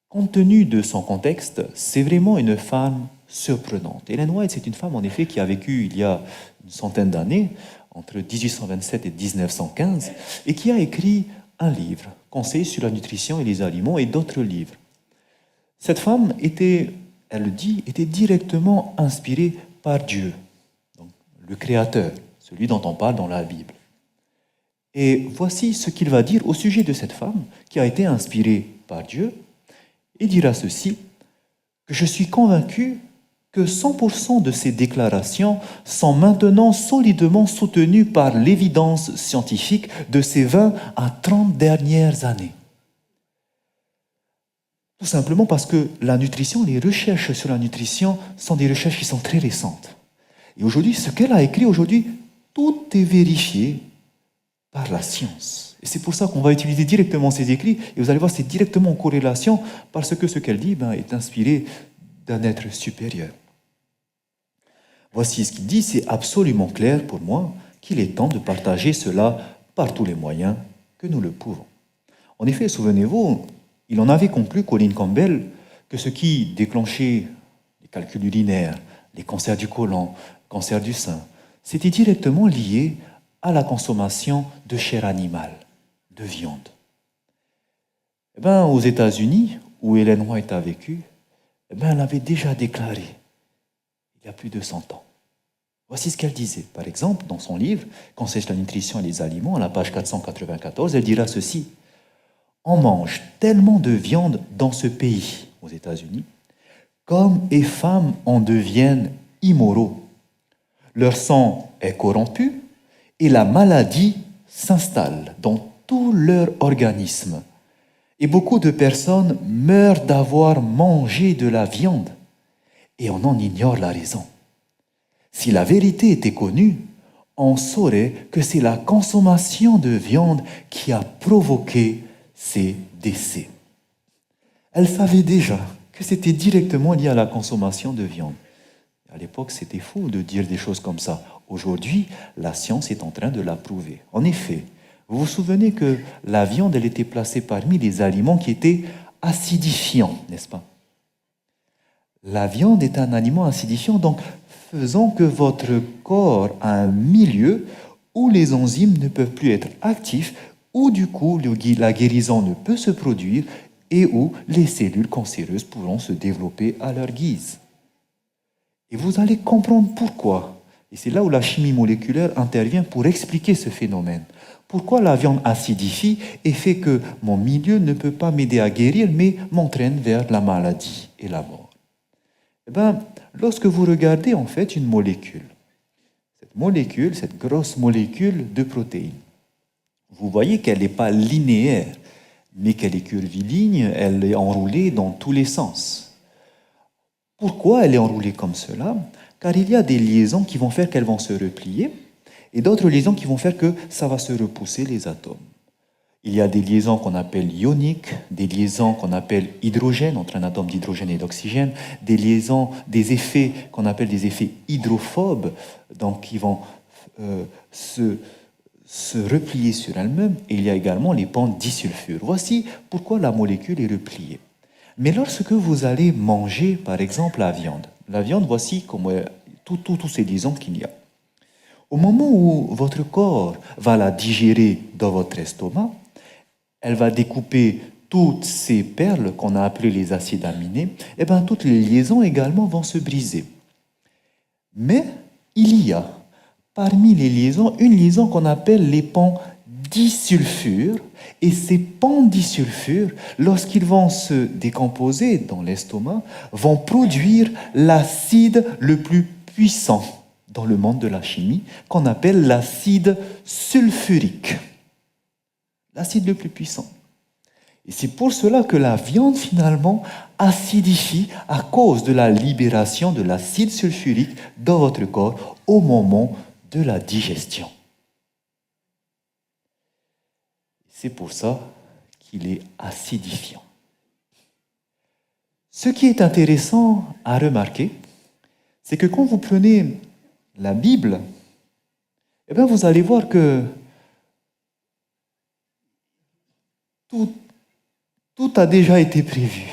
Compte tenu de son contexte, c'est vraiment une femme surprenante. Ellen White, c'est une femme en effet qui a vécu il y a une centaine d'années, entre 1827 et 1915, et qui a écrit un livre, Conseils sur la nutrition et les aliments, et d'autres livres. Cette femme était, elle le dit, était directement inspirée par Dieu, donc le Créateur, celui dont on parle dans la Bible. Et voici ce qu'il va dire au sujet de cette femme qui a été inspirée par Dieu. Il dira ceci, que je suis convaincu que 100% de ces déclarations sont maintenant solidement soutenues par l'évidence scientifique de ces 20 à 30 dernières années. Tout simplement parce que la nutrition, les recherches sur la nutrition sont des recherches qui sont très récentes. Et aujourd'hui, ce qu'elle a écrit aujourd'hui, tout est vérifié par la science. Et c'est pour ça qu'on va utiliser directement ces écrits, et vous allez voir, c'est directement en corrélation, parce que ce qu'elle dit est inspiré d'un être supérieur. Voici ce qu'il dit, c'est absolument clair pour moi qu'il est temps de partager cela par tous les moyens que nous le pouvons. En effet, souvenez-vous, il en avait conclu, Colin Campbell, que ce qui déclenchait les calculs urinaires, les cancers du côlon, cancer du sein, c'était directement lié à la consommation de chair animale, de viande. Eh bien, aux États-Unis, où Ellen White a vécu, eh bien, elle avait déjà déclaré, il y a plus de 100 ans. Voici ce qu'elle disait. Par exemple, dans son livre « Conseils sur la nutrition et les aliments », à la page 494, elle dira ceci. « On mange tellement de viande dans ce pays, aux États-Unis, qu'hommes et femmes en deviennent immoraux. Leur sang est corrompu, et la maladie s'installe dans tout leur organisme. Et beaucoup de personnes meurent d'avoir mangé de la viande et on en ignore la raison. Si la vérité était connue, on saurait que c'est la consommation de viande qui a provoqué ces décès. Elle savait déjà que c'était directement lié à la consommation de viande. À l'époque, c'était fou de dire des choses comme ça. Aujourd'hui, la science est en train de l'approuver. En effet, vous vous souvenez que la viande, elle était placée parmi les aliments qui étaient acidifiants, n'est-ce pas? La viande est un aliment acidifiant, donc faisant que votre corps a un milieu où les enzymes ne peuvent plus être actifs, où du coup la guérison ne peut se produire et où les cellules cancéreuses pourront se développer à leur guise. Et vous allez comprendre pourquoi. Et c'est là où la chimie moléculaire intervient pour expliquer ce phénomène. Pourquoi la viande acidifie et fait que mon milieu ne peut pas m'aider à guérir, mais m'entraîne vers la maladie et la mort? Eh bien, lorsque vous regardez en fait une molécule, cette grosse molécule de protéines, vous voyez qu'elle n'est pas linéaire, mais qu'elle est curviligne, elle est enroulée dans tous les sens. Pourquoi elle est enroulée comme cela? Car il y a des liaisons qui vont faire qu'elles vont se replier et d'autres liaisons qui vont faire que ça va se repousser les atomes. Il y a des liaisons qu'on appelle ioniques, des liaisons qu'on appelle hydrogènes, entre un atome d'hydrogène et d'oxygène, des liaisons, des effets qu'on appelle des effets hydrophobes, donc qui vont se replier sur elles-mêmes. Et il y a également les ponts disulfure. Voici pourquoi la molécule est repliée. Mais lorsque vous allez manger, par exemple, la viande, voici comment tous ces liaisons qu'il y a. Au moment où votre corps va la digérer dans votre estomac, elle va découper toutes ces perles qu'on a appelées les acides aminés, et bien toutes les liaisons également vont se briser. Mais il y a parmi les liaisons une liaison qu'on appelle les ponts disulfure, et ces ponts disulfure, lorsqu'ils vont se décomposer dans l'estomac, vont produire l'acide le plus puissant dans le monde de la chimie, qu'on appelle l'acide sulfurique. L'acide le plus puissant. Et c'est pour cela que la viande, finalement, acidifie à cause de la libération de l'acide sulfurique dans votre corps au moment de la digestion. C'est pour ça qu'il est acidifiant. Ce qui est intéressant à remarquer, c'est que quand vous prenez la Bible, eh bien vous allez voir que tout a déjà été prévu.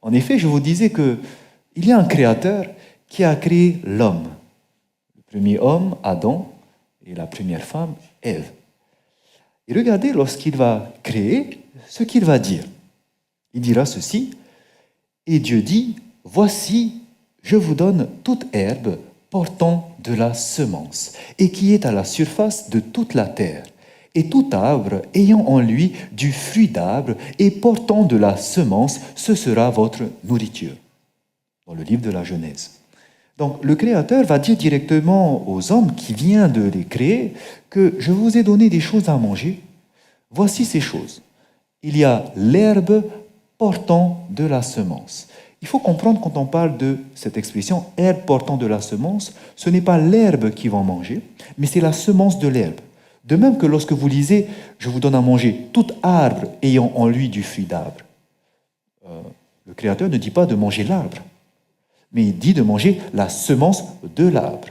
En effet, je vous disais qu'il y a un créateur qui a créé l'homme. Le premier homme, Adam, et la première femme, Ève. Et regardez, lorsqu'il va créer, ce qu'il va dire. Il dira ceci, et Dieu dit, « Voici, je vous donne toute herbe portant de la semence, et qui est à la surface de toute la terre, et tout arbre ayant en lui du fruit d'arbre et portant de la semence, ce sera votre nourriture. » Dans le livre de la Genèse. Donc le Créateur va dire directement aux hommes qui vient de les créer que je vous ai donné des choses à manger. Voici ces choses. Il y a l'herbe portant de la semence. Il faut comprendre quand on parle de cette expression herbe portant de la semence, ce n'est pas l'herbe qu'ils vont manger, mais c'est la semence de l'herbe. De même que lorsque vous lisez « Je vous donne à manger tout arbre ayant en lui du fruit d'arbre », le Créateur ne dit pas de manger l'arbre, mais il dit de manger la semence de l'arbre.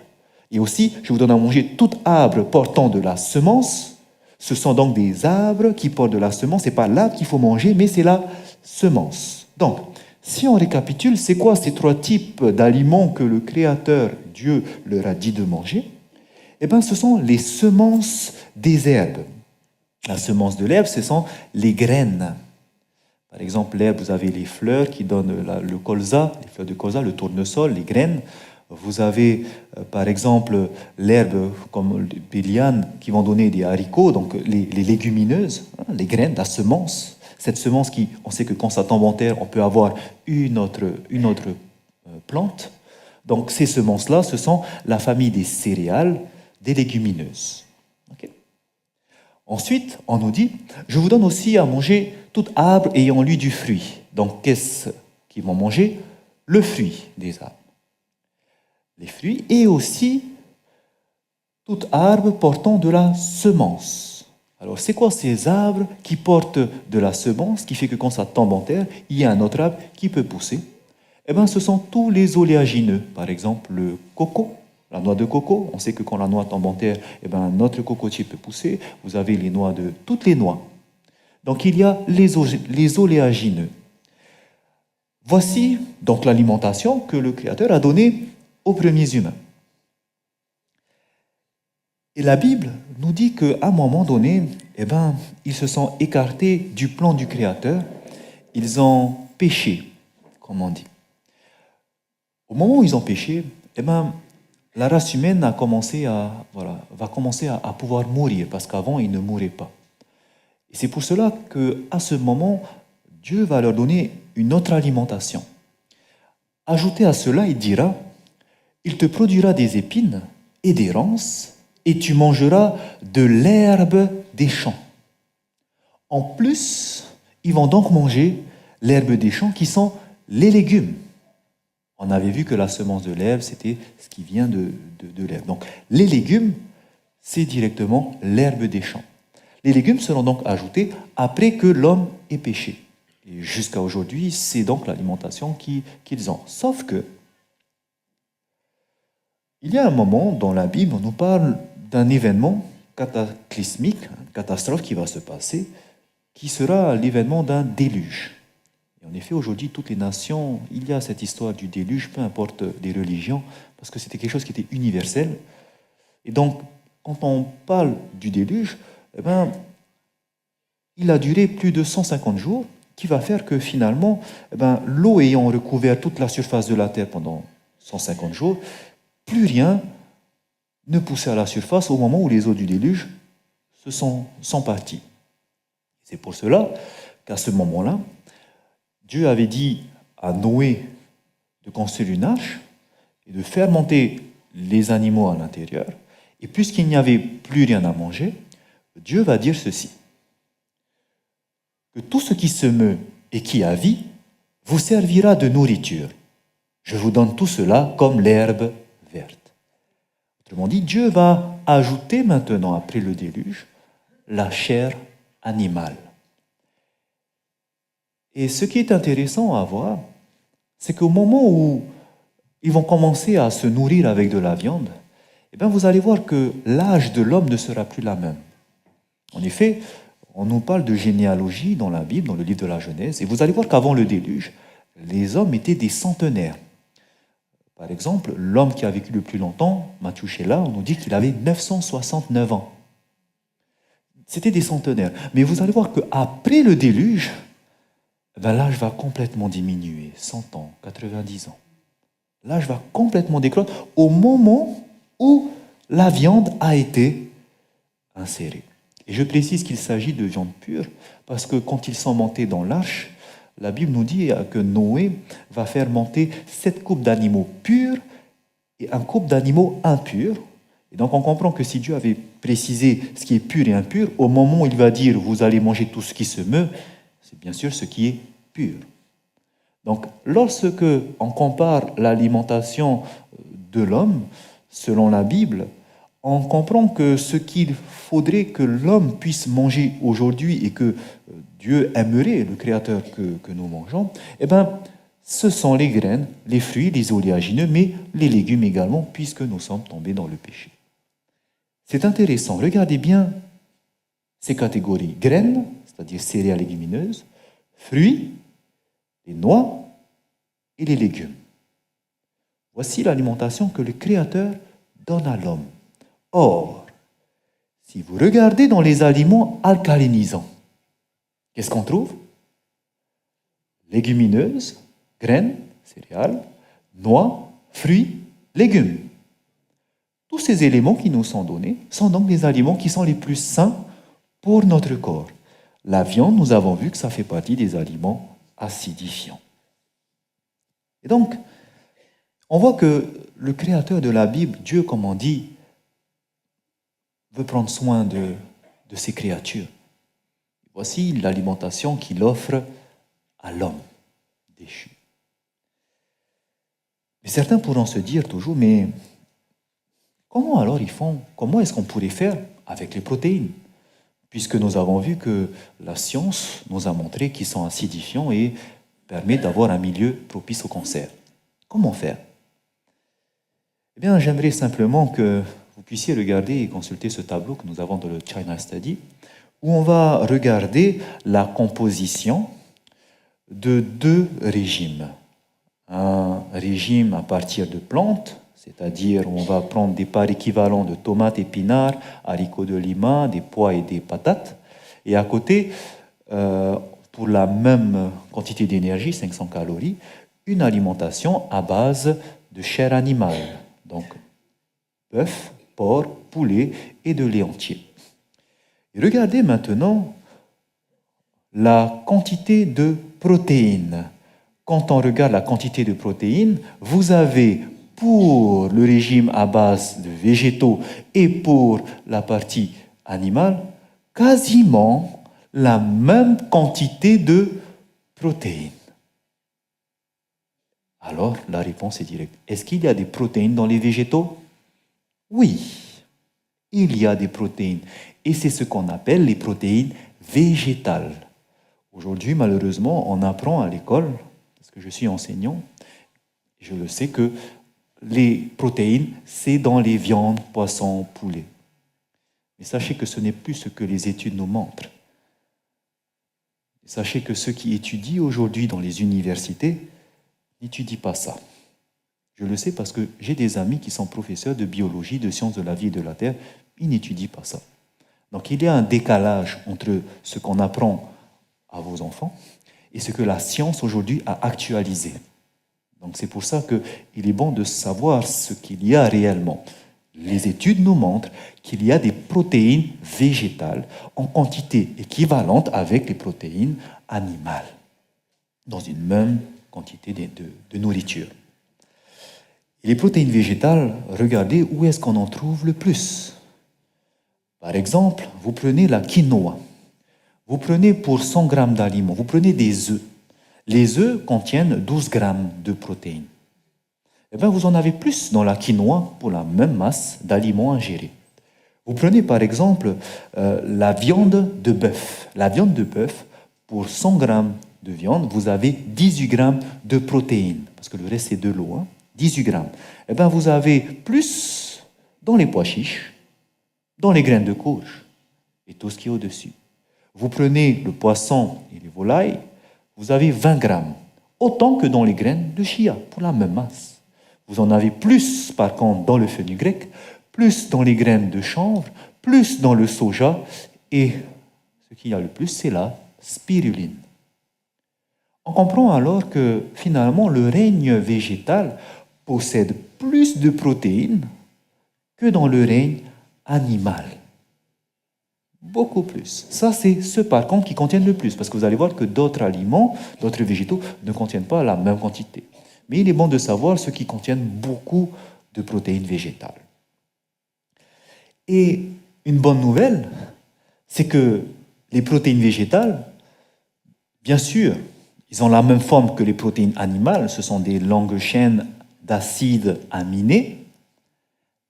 Et aussi, je vous donne à manger tout arbre portant de la semence. Ce sont donc des arbres qui portent de la semence. Ce n'est pas l'arbre qu'il faut manger, mais c'est la semence. Donc, si on récapitule, c'est quoi ces trois types d'aliments que le Créateur, Dieu, leur a dit de manger? Eh bien, ce sont les semences des herbes. La semence de l'herbe, ce sont les graines. Par exemple, l'herbe, vous avez les fleurs qui donnent le colza, les fleurs de colza, le tournesol, les graines. Vous avez, par exemple, l'herbe comme les lianes qui vont donner des haricots, donc les légumineuses, les graines, la semence. Cette semence qui, on sait que quand ça tombe en terre, on peut avoir une autre plante. Donc ces semences-là, ce sont la famille des céréales, des légumineuses. Okay. Ensuite, on nous dit, je vous donne aussi à manger tout arbre ayant lui du fruit. Donc, qu'est-ce qu'ils vont manger? Le fruit des arbres. Les fruits et aussi tout arbre portant de la semence. Alors, c'est quoi ces arbres qui portent de la semence, qui fait que quand ça tombe en terre, il y a un autre arbre qui peut pousser? Eh bien, ce sont tous les oléagineux. Par exemple, le coco, la noix de coco. On sait que quand la noix tombe en terre, eh bien, notre cocotier peut pousser. Vous avez les noix de toutes les noix. Donc, il y a les oléagineux. Voici donc l'alimentation que le Créateur a donnée aux premiers humains. Et la Bible nous dit qu'à un moment donné, eh ben, ils se sont écartés du plan du Créateur. Ils ont péché, comme on dit. Au moment où ils ont péché, eh ben, la race humaine va commencer à pouvoir mourir, parce qu'avant, ils ne mouraient pas. Et c'est pour cela qu'à ce moment, Dieu va leur donner une autre alimentation. Ajouté à cela, il dira, il te produira des épines et des ronces, et tu mangeras de l'herbe des champs. En plus, ils vont donc manger l'herbe des champs qui sont les légumes. On avait vu que la semence de l'herbe, c'était ce qui vient de l'herbe. Donc, les légumes, c'est directement l'herbe des champs. Les légumes seront donc ajoutés après que l'homme ait péché. Et jusqu'à aujourd'hui, c'est donc l'alimentation qu'ils ont. Sauf que, il y a un moment dans la Bible, on nous parle d'un événement cataclysmique, une catastrophe qui va se passer, qui sera l'événement d'un déluge. Et en effet, aujourd'hui, toutes les nations, il y a cette histoire du déluge, peu importe les religions, parce que c'était quelque chose qui était universel. Et donc, quand on parle du déluge, eh ben, il a duré plus de 150 jours, qui va faire que finalement, eh ben, l'eau ayant recouvert toute la surface de la terre pendant 150 jours, plus rien ne poussait à la surface au moment où les eaux du déluge sont parties. C'est pour cela qu'à ce moment-là, Dieu avait dit à Noé de construire une arche et de faire monter les animaux à l'intérieur. Et puisqu'il n'y avait plus rien à manger, Dieu va dire ceci, que tout ce qui se meut et qui a vie vous servira de nourriture. Je vous donne tout cela comme l'herbe verte. Autrement dit, Dieu va ajouter maintenant, après le déluge, la chair animale. Et ce qui est intéressant à voir, c'est qu'au moment où ils vont commencer à se nourrir avec de la viande, eh bien vous allez voir que l'âge de l'homme ne sera plus la même. En effet, on nous parle de généalogie dans la Bible, dans le livre de la Genèse, et vous allez voir qu'avant le déluge, les hommes étaient des centenaires. Par exemple, l'homme qui a vécu le plus longtemps, Mathushela, on nous dit qu'il avait 969 ans. C'était des centenaires. Mais vous allez voir qu'après le déluge, ben l'âge va complètement diminuer, 100 ans, 90 ans. L'âge va complètement décroître au moment où la viande a été insérée. Et je précise qu'il s'agit de viande pure, parce que quand ils sont montés dans l'arche, la Bible nous dit que Noé va faire monter 7 coupes d'animaux purs et un couple d'animaux impurs. Et donc on comprend que si Dieu avait précisé ce qui est pur et impur, au moment où il va dire « vous allez manger tout ce qui se meut », c'est bien sûr ce qui est pur. Donc lorsque on compare l'alimentation de l'homme, selon la Bible, on comprend que ce qu'il faudrait que l'homme puisse manger aujourd'hui et que Dieu aimerait, le Créateur, que nous mangeons, eh bien, ce sont les graines, les fruits, les oléagineux, mais les légumes également, puisque nous sommes tombés dans le péché. C'est intéressant, regardez bien ces catégories. Graines, c'est-à-dire céréales légumineuses, fruits, les noix et les légumes. Voici l'alimentation que le Créateur donne à l'homme. Or, si vous regardez dans les aliments alcalinisants, qu'est-ce qu'on trouve? Légumineuses, graines, céréales, noix, fruits, légumes. Tous ces éléments qui nous sont donnés sont donc des aliments qui sont les plus sains pour notre corps. La viande, nous avons vu que ça fait partie des aliments acidifiants. Et donc, on voit que le Créateur de la Bible, Dieu, comme on dit, veut prendre soin de ces créatures. Voici l'alimentation qu'il offre à l'homme déchu. Mais certains pourront se dire toujours, mais comment alors ils font? Comment est-ce qu'on pourrait faire avec les protéines? Puisque nous avons vu que la science nous a montré qu'ils sont acidifiants et permettent d'avoir un milieu propice au cancer. Comment faire? Eh bien, j'aimerais simplement que vous puissiez regarder et consulter ce tableau que nous avons dans le China Study, où on va regarder la composition de deux régimes. Un régime à partir de plantes, c'est-à-dire on va prendre des parts équivalents de tomates, épinards, haricots de Lima, des pois et des patates. Et à côté, pour la même quantité d'énergie, 500 calories, une alimentation à base de chair animale, donc bœuf, porc, poulet et de lait entier. Et regardez maintenant la quantité de protéines. Quand on regarde la quantité de protéines, vous avez pour le régime à base de végétaux et pour la partie animale, quasiment la même quantité de protéines. Alors, la réponse est directe. Est-ce qu'il y a des protéines dans les végétaux? Oui, il y a des protéines. Et c'est ce qu'on appelle les protéines végétales. Aujourd'hui, malheureusement, on apprend à l'école, parce que je suis enseignant, je le sais que les protéines, c'est dans les viandes, poissons, poulets. Mais sachez que ce n'est plus ce que les études nous montrent. Sachez que ceux qui étudient aujourd'hui dans les universités n'étudient pas ça. Je le sais parce que j'ai des amis qui sont professeurs de biologie, de sciences de la vie et de la terre, ils n'étudient pas ça. Donc il y a un décalage entre ce qu'on apprend à vos enfants et ce que la science aujourd'hui a actualisé. Donc c'est pour ça qu'il est bon de savoir ce qu'il y a réellement. Les études nous montrent qu'il y a des protéines végétales en quantité équivalente avec les protéines animales, dans une même quantité de nourriture. Et les protéines végétales, regardez où est-ce qu'on en trouve le plus. Par exemple, vous prenez la quinoa. Vous prenez pour 100 grammes d'aliments, vous prenez des œufs. Les œufs contiennent 12 grammes de protéines. Eh bien, vous en avez plus dans la quinoa pour la même masse d'aliments ingérés. Vous prenez par exemple la viande de bœuf. La viande de bœuf, pour 100 grammes de viande, vous avez 18 grammes de protéines, parce que le reste c'est de l'eau, hein, 18 grammes. Eh bien, vous avez plus dans les pois chiches, dans les graines de courge et tout ce qui est au-dessus. Vous prenez le poisson et les volailles, vous avez 20 grammes, autant que dans les graines de chia, pour la même masse. Vous en avez plus, par contre, dans le fenugrec, plus dans les graines de chanvre, plus dans le soja, et ce qu'il y a le plus, c'est la spiruline. On comprend alors que, finalement, le règne végétal possède plus de protéines que dans le règne animal. Beaucoup plus. Ça, c'est ceux, par contre, qui contiennent le plus, parce que vous allez voir que d'autres aliments, d'autres végétaux, ne contiennent pas la même quantité. Mais il est bon de savoir ceux qui contiennent beaucoup de protéines végétales. Et une bonne nouvelle, c'est que les protéines végétales, bien sûr, ils ont la même forme que les protéines animales, ce sont des longues chaînes d'acides aminés,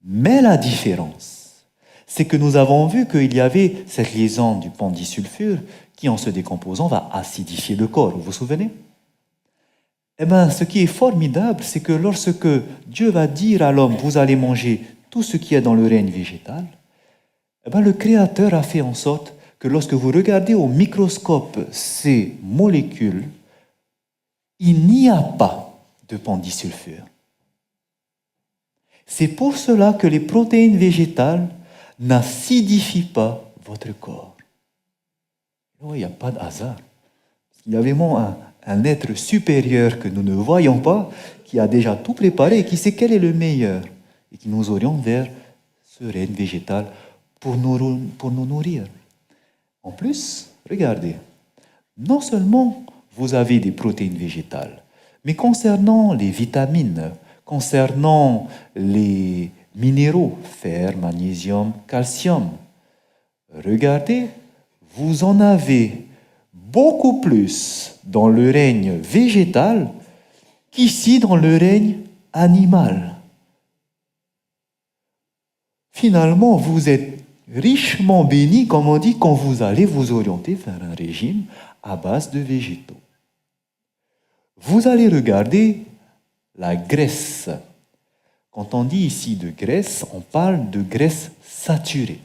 mais la différence, c'est que nous avons vu qu'il y avait cette liaison du pendisulfure qui, en se décomposant, va acidifier le corps. Vous vous souvenez? Eh bien, ce qui est formidable, c'est que lorsque Dieu va dire à l'homme, vous allez manger tout ce qui est dans le règne végétal, eh bien, le Créateur a fait en sorte que lorsque vous regardez au microscope ces molécules, il n'y a pas de pendisulfure. C'est pour cela que les protéines végétales n'acidifient pas votre corps. Il n'y a pas de hasard. Il y a vraiment un être supérieur que nous ne voyons pas, qui a déjà tout préparé et qui sait quel est le meilleur et qui nous oriente vers ce règne végétal pour nous nourrir. En plus, regardez, non seulement vous avez des protéines végétales, mais concernant les vitamines, concernant les minéraux, fer, magnésium, calcium, regardez, vous en avez beaucoup plus dans le règne végétal qu'ici dans le règne animal. Finalement, vous êtes richement béni, comme on dit, quand vous allez vous orienter vers un régime à base de végétaux. Vous allez regarder la graisse. Quand on dit ici de graisse, on parle de graisse saturée.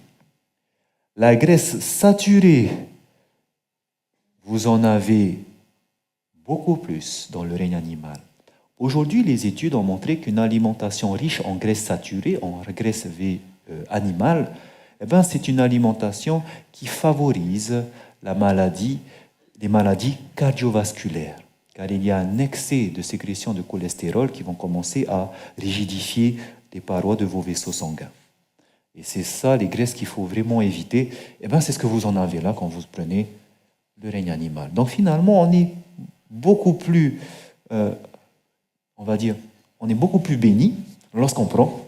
La graisse saturée, vous en avez beaucoup plus dans le règne animal. Aujourd'hui, les études ont montré qu'une alimentation riche en graisse saturée, en graisse animale, c'est une alimentation qui favorise les maladies cardiovasculaires. Car il y a un excès de sécrétion de cholestérol qui vont commencer à rigidifier les parois de vos vaisseaux sanguins. Et c'est ça, les graisses qu'il faut vraiment éviter. C'est ce que vous en avez là quand vous prenez le règne animal. Donc finalement, on est beaucoup plus, on est beaucoup plus béni lorsqu'on prend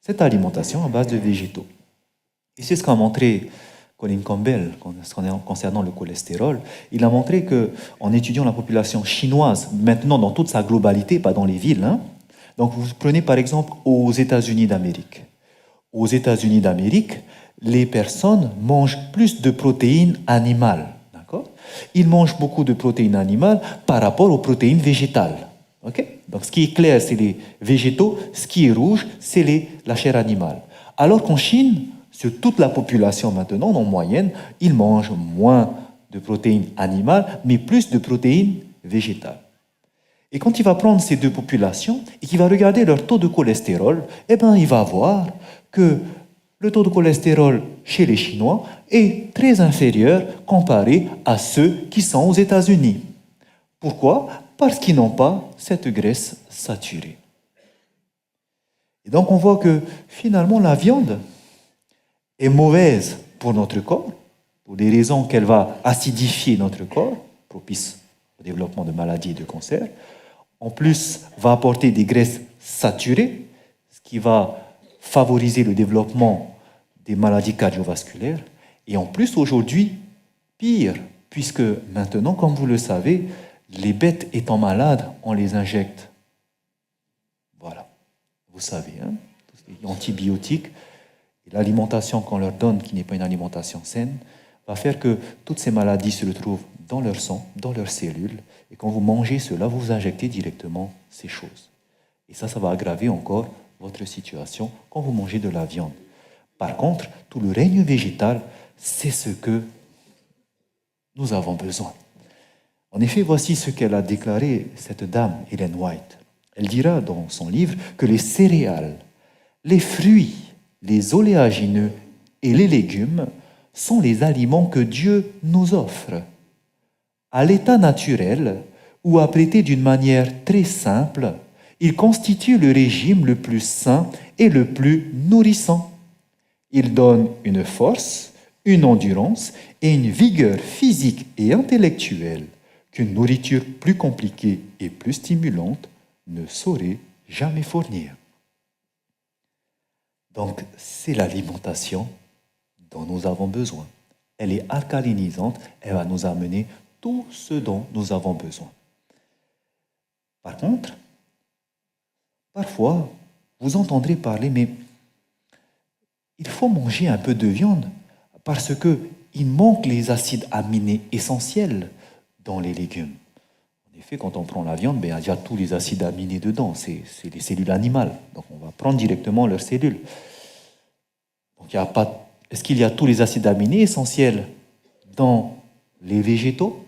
cette alimentation à base de végétaux. Et c'est ce qu'a montré Colin Campbell concernant le cholestérol. Il a montré qu'en étudiant la population chinoise, maintenant dans toute sa globalité, pas dans les villes, donc vous prenez par exemple aux États-Unis d'Amérique. Aux États-Unis d'Amérique, les personnes mangent plus de protéines animales. D'accord ? Ils mangent beaucoup de protéines animales par rapport aux protéines végétales. Okay ? Donc ce qui est clair, c'est les végétaux. Ce qui est rouge, c'est la chair animale. Alors qu'en Chine, sur toute la population maintenant, en moyenne, ils mangent moins de protéines animales, mais plus de protéines végétales. Et quand il va prendre ces deux populations et qu'il va regarder leur taux de cholestérol, il va voir que le taux de cholestérol chez les Chinois est très inférieur comparé à ceux qui sont aux États-Unis. Pourquoi ? Parce qu'ils n'ont pas cette graisse saturée. Et donc on voit que finalement la viande est mauvaise pour notre corps, pour des raisons qu'elle va acidifier notre corps, propice au développement de maladies et de cancers. En plus, va apporter des graisses saturées, ce qui va favoriser le développement des maladies cardiovasculaires. Et en plus, aujourd'hui, pire, puisque maintenant, comme vous le savez, les bêtes étant malades, on les injecte. Voilà, vous savez, tout ce qui est antibiotiques. L'alimentation qu'on leur donne, qui n'est pas une alimentation saine, va faire que toutes ces maladies se retrouvent dans leur sang, dans leurs cellules. Et quand vous mangez cela, vous injectez directement ces choses. Et ça va aggraver encore votre situation quand vous mangez de la viande. Par contre, tout le règne végétal, c'est ce que nous avons besoin. En effet, voici ce qu'elle a déclaré, cette dame, Ellen White. Elle dira dans son livre que les céréales, les fruits, les oléagineux et les légumes sont les aliments que Dieu nous offre. À l'état naturel, ou apprêtés d'une manière très simple, ils constituent le régime le plus sain et le plus nourrissant. Ils donnent une force, une endurance et une vigueur physique et intellectuelle qu'une nourriture plus compliquée et plus stimulante ne saurait jamais fournir. Donc, c'est l'alimentation dont nous avons besoin. Elle est alcalinisante, elle va nous amener tout ce dont nous avons besoin. Par contre, parfois, vous entendrez parler, mais il faut manger un peu de viande parce qu'il manque les acides aminés essentiels dans les légumes. En effet, quand on prend la viande, il y a déjà tous les acides aminés dedans, c'est les cellules animales. Donc on va prendre directement leurs cellules. Donc est-ce qu'il y a tous les acides aminés essentiels dans les végétaux ?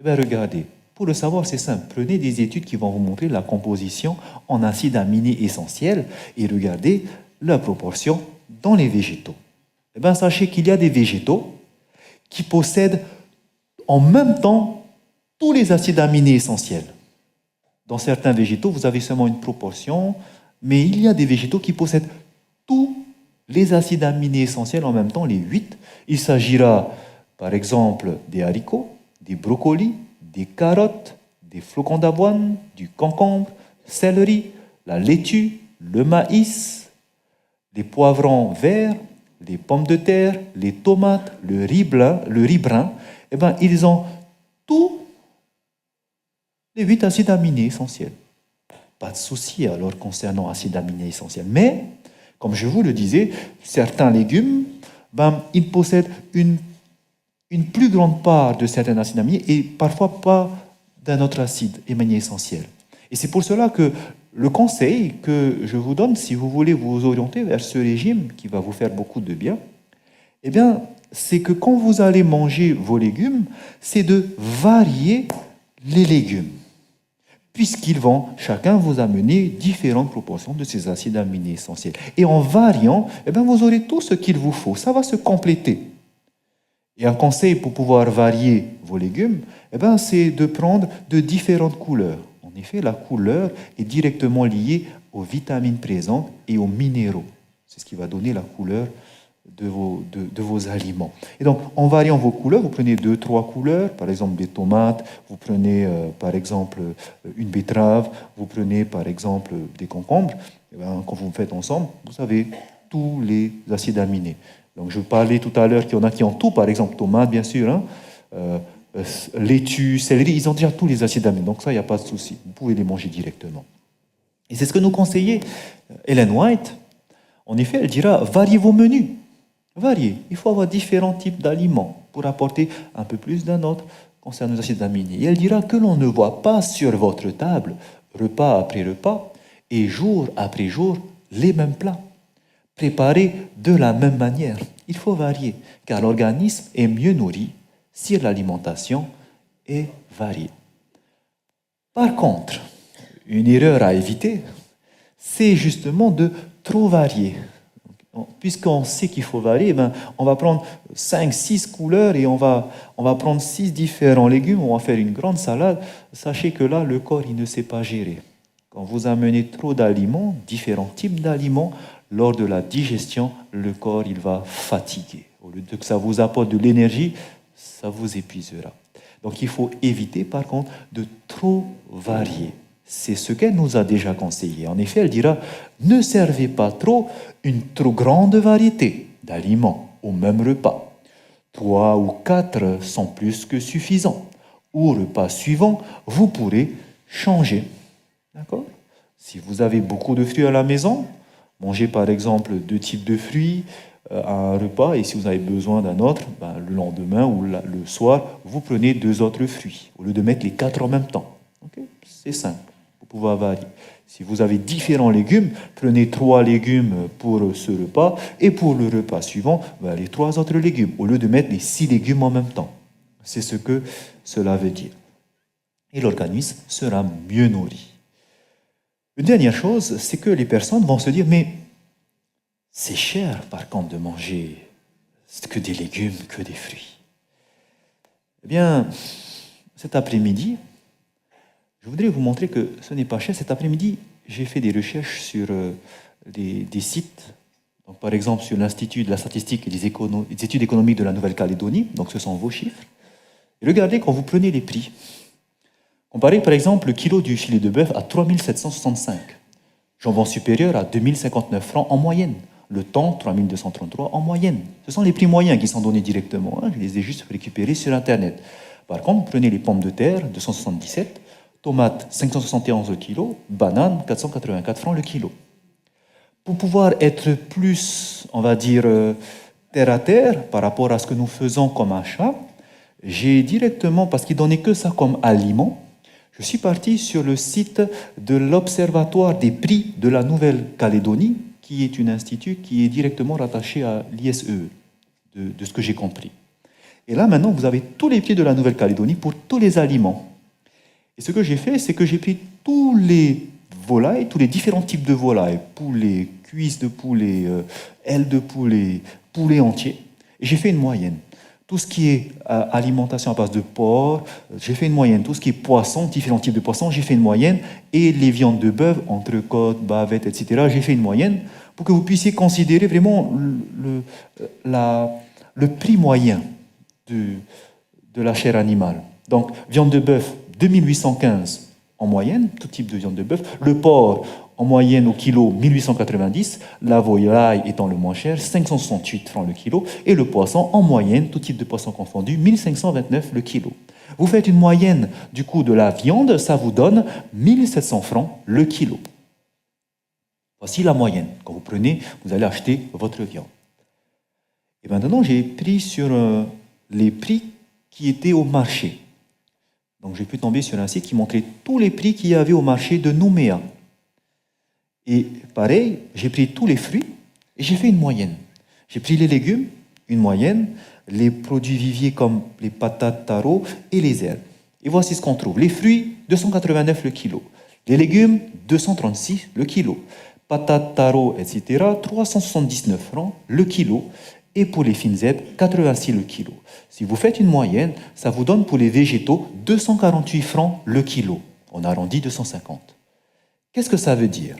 Regardez, pour le savoir, c'est simple. Prenez des études qui vont vous montrer la composition en acides aminés essentiels et regardez la proportion dans les végétaux. Sachez qu'il y a des végétaux qui possèdent en même temps tous les acides aminés essentiels. Dans certains végétaux, vous avez seulement une proportion, mais il y a des végétaux qui possèdent tous les acides aminés essentiels en même temps, les 8. Il s'agira, par exemple, des haricots, des brocolis, des carottes, des flocons d'avoine, du concombre, céleri, la laitue, le maïs, les poivrons verts, les pommes de terre, les tomates, le riz brun, eh ben, ils ont tous les 8 acides aminés essentiels. Pas de souci alors concernant acides aminés essentiels. Mais, comme je vous le disais, certains légumes, ben, ils possèdent une plus grande part de certains acides aminés et parfois pas d'un autre acide aminé essentiel. Et c'est pour cela que le conseil que je vous donne, si vous voulez vous orienter vers ce régime qui va vous faire beaucoup de bien, eh bien, c'est que quand vous allez manger vos légumes, c'est de varier les légumes, puisqu'ils vont chacun vous amener différentes proportions de ces acides aminés essentiels. Et en variant, eh bien, vous aurez tout ce qu'il vous faut. Ça va se compléter. Et un conseil pour pouvoir varier vos légumes, eh bien, c'est de prendre de différentes couleurs. En effet, la couleur est directement liée aux vitamines présentes et aux minéraux. C'est ce qui va donner la couleur de vos aliments. Et donc, en variant vos couleurs, vous prenez 2-3 couleurs, par exemple des tomates, vous prenez par exemple une betterave, vous prenez par exemple des concombres. Et bien, quand vous faites ensemble, vous avez tous les acides aminés. Donc, je parlais tout à l'heure qu'il y en a qui ont tout, par exemple tomates, bien sûr, hein, laitue, céleri, ils ont déjà tous les acides aminés. Donc ça, il n'y a pas de souci. Vous pouvez les manger directement. Et c'est ce que nous conseillait Ellen White. En effet, elle dira, variez vos menus. Variez. Il faut avoir différents types d'aliments pour apporter un peu plus d'un autre concernant les acides aminés. Et elle dira que l'on ne voit pas sur votre table, repas après repas, et jour après jour, les mêmes plats. Préparés de la même manière. Il faut varier, car l'organisme est mieux nourri si l'alimentation est variée. Par contre, une erreur à éviter, c'est justement de trop varier. Puisqu'on sait qu'il faut varier, ben, on va prendre 5-6 couleurs et on va prendre 6 différents légumes, on va faire une grande salade. Sachez que là, le corps, il ne sait pas gérer. Quand vous amenez trop d'aliments, différents types d'aliments, lors de la digestion, le corps, il va fatiguer. Au lieu de que ça vous apporte de l'énergie, ça vous épuisera. Donc il faut éviter par contre de trop varier. C'est ce qu'elle nous a déjà conseillé. En effet, elle dira, ne servez pas trop une trop grande variété d'aliments au même repas. 3 ou 4 sont plus que suffisants. Au repas suivant, vous pourrez changer. D'accord ? Si vous avez beaucoup de fruits à la maison, mangez par exemple 2 types de fruits à un repas, et si vous avez besoin d'un autre, ben, le lendemain ou le soir, vous prenez 2 autres fruits, au lieu de mettre les 4 en même temps. Okay? C'est simple, pour pouvoir varier. Si vous avez différents légumes, prenez 3 légumes pour ce repas, et pour le repas suivant, ben, les 3 autres légumes, au lieu de mettre les 6 légumes en même temps. C'est ce que cela veut dire. Et l'organisme sera mieux nourri. Une dernière chose, c'est que les personnes vont se dire, mais c'est cher par contre de manger que des légumes, que des fruits. Eh bien, cet après-midi, je voudrais vous montrer que ce n'est pas cher. Cet après-midi, j'ai fait des recherches sur des sites, donc, par exemple sur l'Institut de la statistique et des études économiques de la Nouvelle-Calédonie, donc ce sont vos chiffres. Et regardez quand vous prenez les prix. Comparez par exemple le kilo du filet de bœuf à 3765, jambon supérieur à 2059 francs en moyenne, le thon 3233 en moyenne. Ce sont les prix moyens qui sont donnés directement, hein. Je les ai juste récupérés sur Internet. Par contre, prenez les pommes de terre, 277, tomates 571 le kilo, bananes 484 francs le kilo. Pour pouvoir être plus, on va dire, terre à terre par rapport à ce que nous faisons comme achat, j'ai directement, parce qu'ils ne donnaient que ça comme aliment, je suis parti sur le site de l'Observatoire des prix de la Nouvelle-Calédonie, qui est un institut qui est directement rattaché à l'ISEE, de ce que j'ai compris. Et là, maintenant, vous avez tous les prix de la Nouvelle-Calédonie pour tous les aliments. Et ce que j'ai fait, c'est que j'ai pris tous les volailles, tous les différents types de volailles, poulets, cuisses de poulet, ailes de poulet, poulet entier, et j'ai fait une moyenne. Tout ce qui est alimentation à base de porc, j'ai fait une moyenne. Tout ce qui est poisson, différents types de poissons, j'ai fait une moyenne. Et les viandes de bœuf, entrecôte, bavette, etc., j'ai fait une moyenne pour que vous puissiez considérer vraiment le prix moyen de la chair animale. Donc, viande de bœuf, 2815 en moyenne, tout type de viande de bœuf. Le porc, en moyenne au kilo 1890, la volaille étant le moins cher, 568 francs le kilo, et le poisson en moyenne, tout type de poisson confondu, 1529 le kilo. Vous faites une moyenne du coût de la viande, ça vous donne 1700 francs le kilo. Voici la moyenne. Quand vous prenez, vous allez acheter votre viande. Et maintenant, j'ai pris sur les prix qui étaient au marché. Donc, j'ai pu tomber sur un site qui montrait tous les prix qu'il y avait au marché de Nouméa. Et pareil, j'ai pris tous les fruits et j'ai fait une moyenne. J'ai pris les légumes, une moyenne, les produits viviers comme les patates, taro et les herbes. Et voici ce qu'on trouve. Les fruits, 289 le kilo. Les légumes, 236 le kilo. Patates, taro, etc., 379 francs le kilo. Et pour les fines herbes, 86 le kilo. Si vous faites une moyenne, ça vous donne pour les végétaux 248 francs le kilo. On arrondit 250. Qu'est-ce que ça veut dire?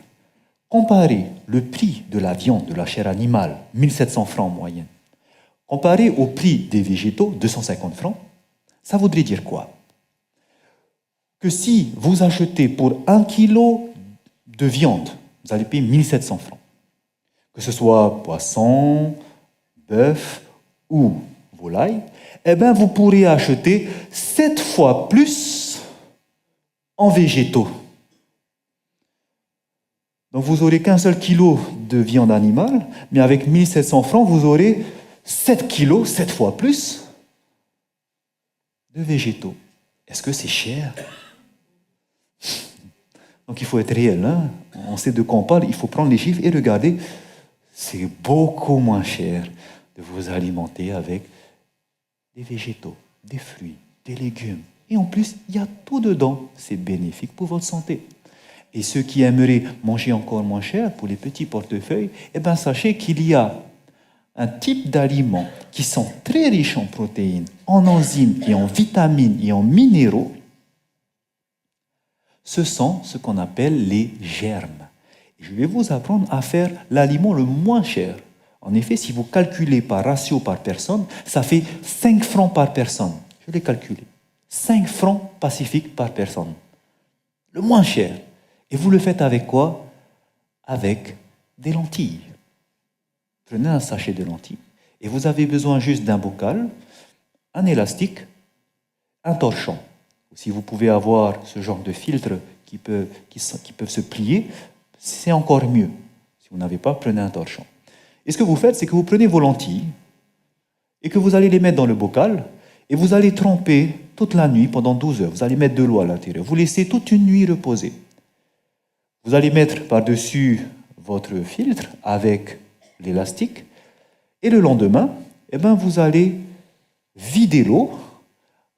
Comparez le prix de la viande, de la chair animale, 1700 francs en moyenne, comparé au prix des végétaux, 250 francs, ça voudrait dire quoi? Que si vous achetez pour 1 kilo de viande, vous allez payer 1700 francs. Que ce soit poisson, bœuf ou volaille, eh bien vous pourrez acheter 7 fois plus en végétaux. Donc vous n'aurez qu'un seul kilo de viande animale, mais avec 1700 francs, vous aurez 7 kilos, 7 fois plus de végétaux. Est-ce que c'est cher? Donc il faut être réel, hein? On sait de quoi on parle, il faut prendre les chiffres et regarder. C'est beaucoup moins cher de vous alimenter avec des végétaux, des fruits, des légumes. Et en plus, il y a tout dedans. C'est bénéfique pour votre santé. Et ceux qui aimeraient manger encore moins cher pour les petits portefeuilles, eh bien sachez qu'il y a un type d'aliments qui sont très riches en protéines, en enzymes et en vitamines et en minéraux. Ce sont ce qu'on appelle les germes. Je vais vous apprendre à faire l'aliment le moins cher. En effet, si vous calculez par ratio par personne, ça fait 5 francs par personne. Je l'ai calculé. 5 francs pacifiques par personne. Le moins cher. Et vous le faites avec quoi? Avec des lentilles. Prenez un sachet de lentilles et vous avez besoin juste d'un bocal, un élastique, un torchon. Si vous pouvez avoir ce genre de filtres qui peuvent se plier, c'est encore mieux. Si vous n'avez pas, prenez un torchon. Et ce que vous faites, c'est que vous prenez vos lentilles et que vous allez les mettre dans le bocal et vous allez tremper toute la nuit pendant 12 heures. Vous allez mettre de l'eau à l'intérieur. Vous laissez toute une nuit reposer. Vous allez mettre par-dessus votre filtre avec l'élastique et le lendemain, eh ben, vous allez vider l'eau,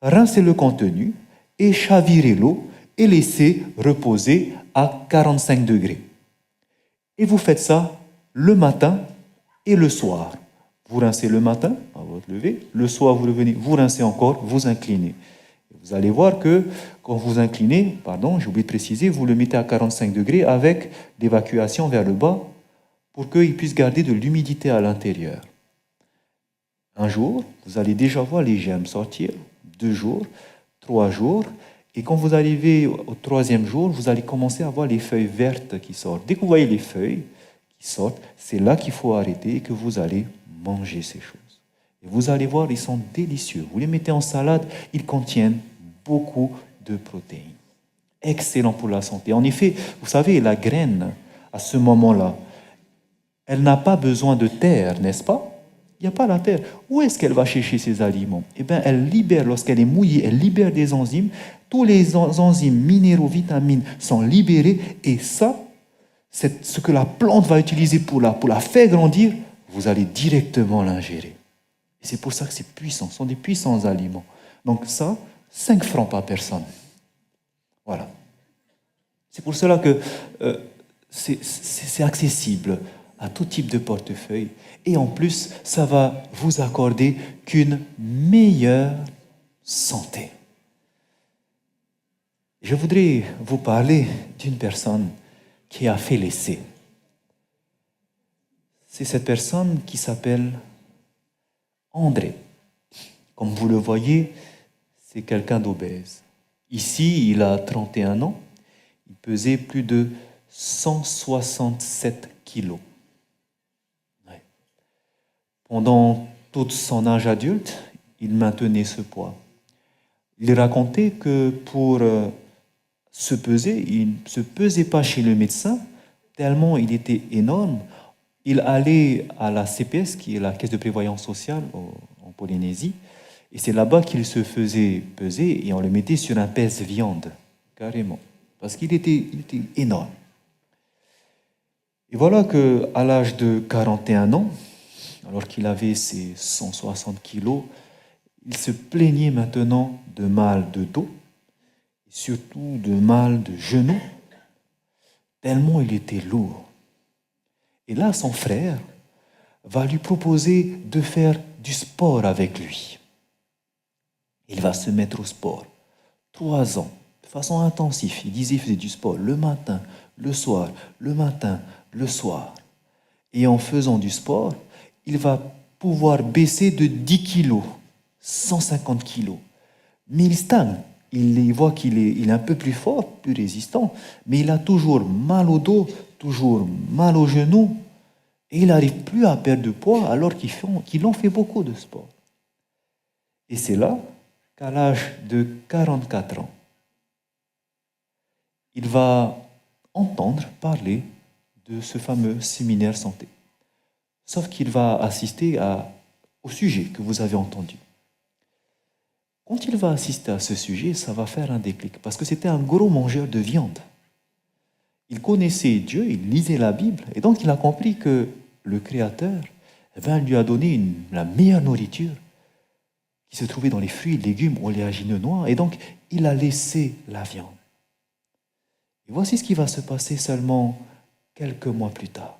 rincer le contenu et chavirer l'eau et laisser reposer à 45 degrés. Et vous faites ça le matin et le soir. Vous rincez le matin à votre lever, le soir vous revenez, vous rincez encore, vous inclinez. Vous allez voir que quand vous inclinez, j'ai oublié de préciser, vous le mettez à 45 degrés avec l'évacuation vers le bas pour qu'il puisse garder de l'humidité à l'intérieur. Un jour, vous allez déjà voir les germes sortir, 2 jours, 3 jours, et quand vous arrivez au 3e jour, vous allez commencer à voir les feuilles vertes qui sortent. Dès que vous voyez les feuilles qui sortent, c'est là qu'il faut arrêter et que vous allez manger ces choses. Et vous allez voir, ils sont délicieux. Vous les mettez en salade, ils contiennent beaucoup de protéines. Excellent pour la santé. En effet, vous savez, la graine, à ce moment-là, elle n'a pas besoin de terre, n'est-ce pas? Il n'y a pas la terre. Où est-ce qu'elle va chercher ses aliments? Eh bien, elle libère, lorsqu'elle est mouillée, elle libère des enzymes. Tous les enzymes, minéraux, vitamines sont libérés. Et ça, c'est ce que la plante va utiliser pour la faire grandir. Vous allez directement l'ingérer. Et c'est pour ça que c'est puissant. Ce sont des puissants aliments. Donc ça, 5 francs par personne. Voilà. C'est pour cela que c'est accessible à tout type de portefeuille. Et en plus, ça va vous accorder qu'une meilleure santé. Je voudrais vous parler d'une personne qui a fait l'essai. C'est cette personne qui s'appelle André. Comme vous le voyez, c'est quelqu'un d'obèse. Ici, il a 31 ans. Il pesait plus de 167 kilos. Ouais. Pendant tout son âge adulte, il maintenait ce poids. Il racontait que pour se peser, il ne se pesait pas chez le médecin, tellement il était énorme. Il allait à la CPS, qui est la Caisse de prévoyance sociale en Polynésie, et c'est là-bas qu'il se faisait peser et on le mettait sur un pèse-viande, carrément, parce qu'il était énorme. Et voilà qu'à l'âge de 41 ans, alors qu'il avait ses 160 kilos, il se plaignait maintenant de mal de dos, et surtout de mal de genoux, tellement il était lourd. Et là, son frère va lui proposer de faire du sport avec lui. Il va se mettre au sport. 3 ans, de façon intensive. Il disait qu'il faisait du sport le matin, le soir, le matin, le soir. Et en faisant du sport, il va pouvoir baisser de 10 kilos, 150 kilos. Mais il stagne. Il voit qu'il est un peu plus fort, plus résistant, mais il a toujours mal au dos, toujours mal aux genoux, et il n'arrive plus à perdre de poids alors qu'il en fait beaucoup de sport. Et c'est là qu'à l'âge de 44 ans, il va entendre parler de ce fameux séminaire santé. Sauf qu'il va assister au sujet que vous avez entendu. Quand il va assister à ce sujet, ça va faire un déclic, parce que c'était un gros mangeur de viande. Il connaissait Dieu, il lisait la Bible, et donc il a compris que le Créateur lui a donné la meilleure nourriture qui se trouvait dans les fruits, légumes, oléagineux noirs, et donc il a laissé la viande. Et voici ce qui va se passer seulement quelques mois plus tard.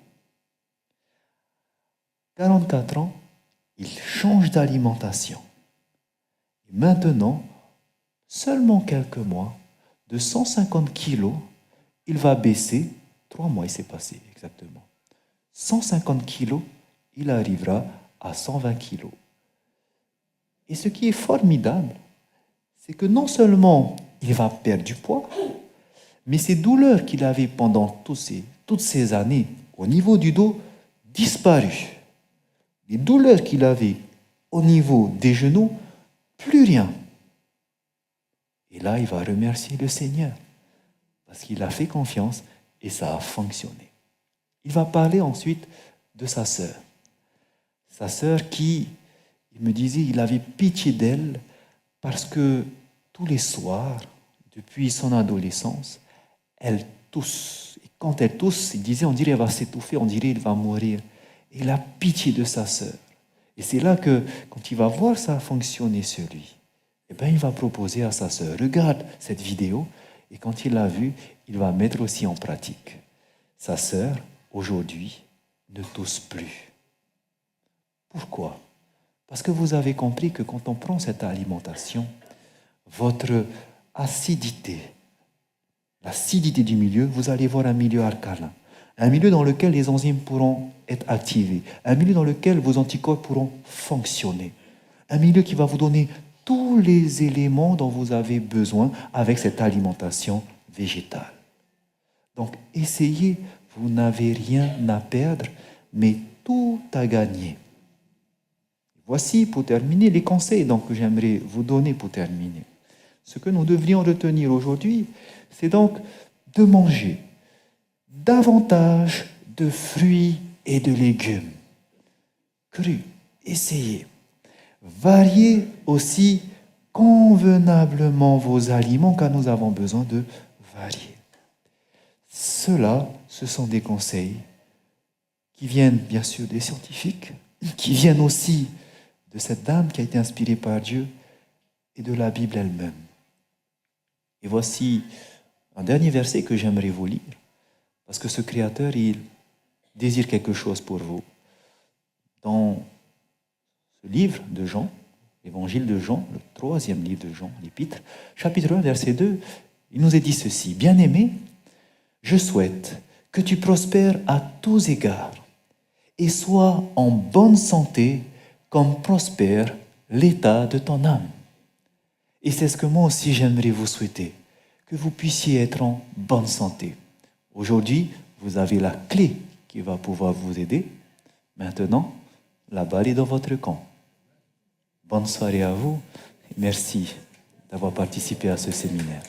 44 ans, il change d'alimentation. Et maintenant, seulement quelques mois, de 150 kilos, il va baisser, 3 mois il s'est passé exactement. 150 kilos, il arrivera à 120 kilos. Et ce qui est formidable, c'est que non seulement il va perdre du poids, mais ces douleurs qu'il avait pendant toutes ces années au niveau du dos disparues. Les douleurs qu'il avait au niveau des genoux, plus rien. Et là, il va remercier le Seigneur parce qu'il a fait confiance et ça a fonctionné. Il va parler ensuite de sa sœur. Sa sœur qui, il me disait, il avait pitié d'elle parce que tous les soirs, depuis son adolescence, elle tousse. Et quand elle tousse, il disait, on dirait qu'elle va s'étouffer, on dirait qu'elle va mourir. Et il a pitié de sa sœur. Et c'est là que, quand il va voir ça fonctionner sur lui, eh bien, il va proposer à sa sœur, regarde cette vidéo, et quand il l'a vue, il va mettre aussi en pratique. Sa sœur, aujourd'hui, ne tousse plus. Pourquoi? Parce que vous avez compris que quand on prend cette alimentation, votre acidité, l'acidité du milieu, vous allez voir un milieu alcalin. Un milieu dans lequel les enzymes pourront être activées. Un milieu dans lequel vos anticorps pourront fonctionner. Un milieu qui va vous donner tous les éléments dont vous avez besoin avec cette alimentation végétale. Donc, essayez, vous n'avez rien à perdre, mais tout à gagner. Voici, pour terminer, les conseils que j'aimerais vous donner pour terminer. Ce que nous devrions retenir aujourd'hui, c'est donc de manger davantage de fruits et de légumes crus. Essayez. Variez aussi convenablement vos aliments, car nous avons besoin de varier. Cela, ce sont des conseils qui viennent bien sûr des scientifiques, qui viennent aussi de cette dame qui a été inspirée par Dieu et de la Bible elle-même. Et voici un dernier verset que j'aimerais vous lire, parce que ce Créateur, il désire quelque chose pour vous. Dans ce livre de Jean, l'évangile de Jean, le 3e livre de Jean, l'Épître, chapitre 1, verset 2, il nous est dit ceci: Bien-aimé, je souhaite que tu prospères à tous égards et sois en bonne santé comme prospère l'état de ton âme. Et c'est ce que moi aussi j'aimerais vous souhaiter, que vous puissiez être en bonne santé. Aujourd'hui, vous avez la clé qui va pouvoir vous aider. Maintenant, la balle est dans votre camp. Bonne soirée à vous. Merci d'avoir participé à ce séminaire.